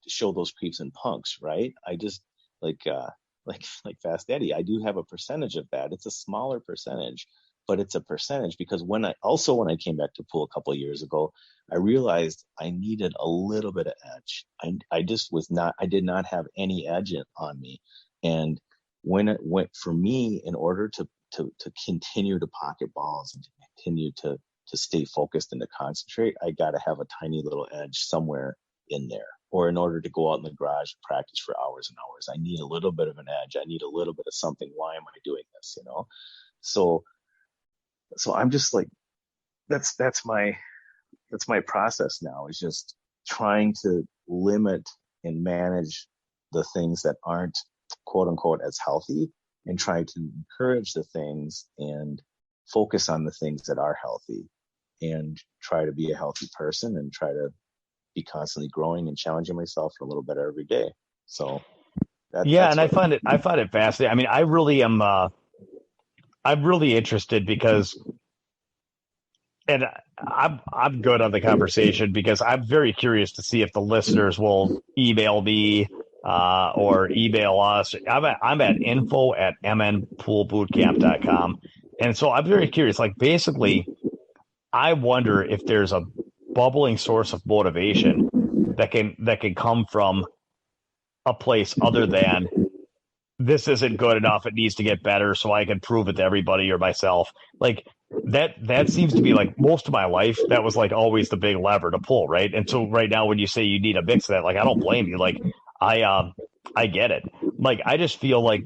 to show those creeps and punks, right? I just like like Fast Eddie, I do have a percentage of that. It's a smaller percentage, but it's a percentage because when I came back to pool a couple of years ago, I realized I needed a little bit of edge. I just was not I did not have any edge on me. And when it went for me, in order to continue to pocket balls and to continue to stay focused and to concentrate, I got to have a tiny little edge somewhere in there. Or in order to go out in the garage and practice for hours and hours, I need a little bit of an edge. I need a little bit of something. Why am I doing this? So I'm just like, that's my process now, is just trying to limit and manage the things that aren't quote unquote as healthy, and try to encourage the things and focus on the things that are healthy, and try to be a healthy person and try to be constantly growing and challenging myself a little better every day. So and I find it fascinating. I mean, I really am. I'm really interested because, and I'm good on the conversation because I'm very curious to see if the listeners will email me or email us. I'm at info@mnpoolbootcamp.com, and so I'm very curious. Like, basically, I wonder if there's a bubbling source of motivation that can come from a place other than this isn't good enough, it needs to get better so I can prove it to everybody or myself. Like, that seems to be like most of my life. That was like always the big lever to pull, right? And so right now when you say you need a mix of that, like, I don't blame you. Like, I get it. Like, I just feel like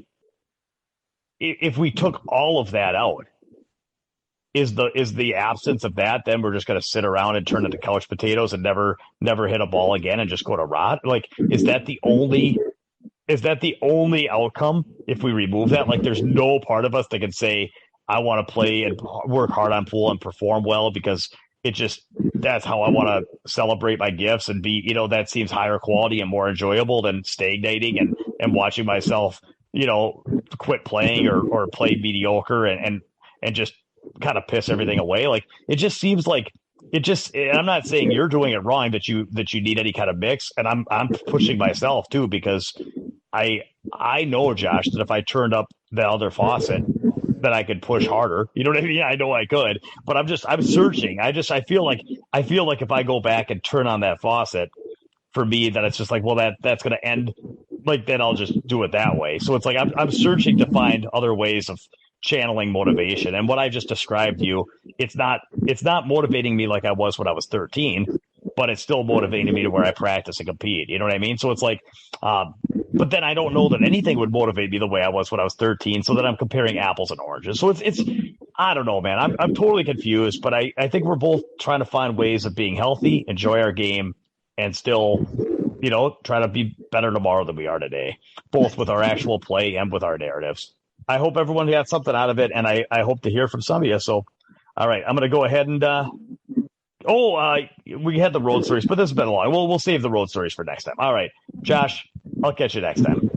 if we took all of that out, is the absence of that, then we're just going to sit around and turn into couch potatoes and never hit a ball again and just go to rot? Like, is that the only outcome if we remove that? Like, there's no part of us that can say, I want to play and work hard on pool and perform well because that's how I want to celebrate my gifts and be, that seems higher quality and more enjoyable than stagnating and watching myself, quit playing or play mediocre and just kind of piss everything away. Like, it just seems like I'm not saying you're doing it wrong that you need any kind of mix. And I'm pushing myself too, because I know, Josh, that if I turned up the other faucet, that I could push harder. You know what I mean? I know I could, but I'm searching. I feel like if I go back and turn on that faucet, for me, that it's just like, well, that's going to end. Like, then I'll just do it that way. So it's like, I'm searching to find other ways of channeling motivation. And what I just described to you, it's not motivating me like I was when I was 13, but it's still motivating me to where I practice and compete. You know what I mean? So it's like, but then I don't know that anything would motivate me the way I was when I was 13. So that I'm comparing apples and oranges. So it's I don't know, man. I'm totally confused, but I think we're both trying to find ways of being healthy, enjoy our game, and still, try to be better tomorrow than we are today, both with our actual play and with our narratives. I hope everyone got something out of it, and I hope to hear from some of you. So, all right, I'm going to go ahead and we had the road stories, but this has been a long. We'll save the road stories for next time. All right, Josh, I'll catch you next time.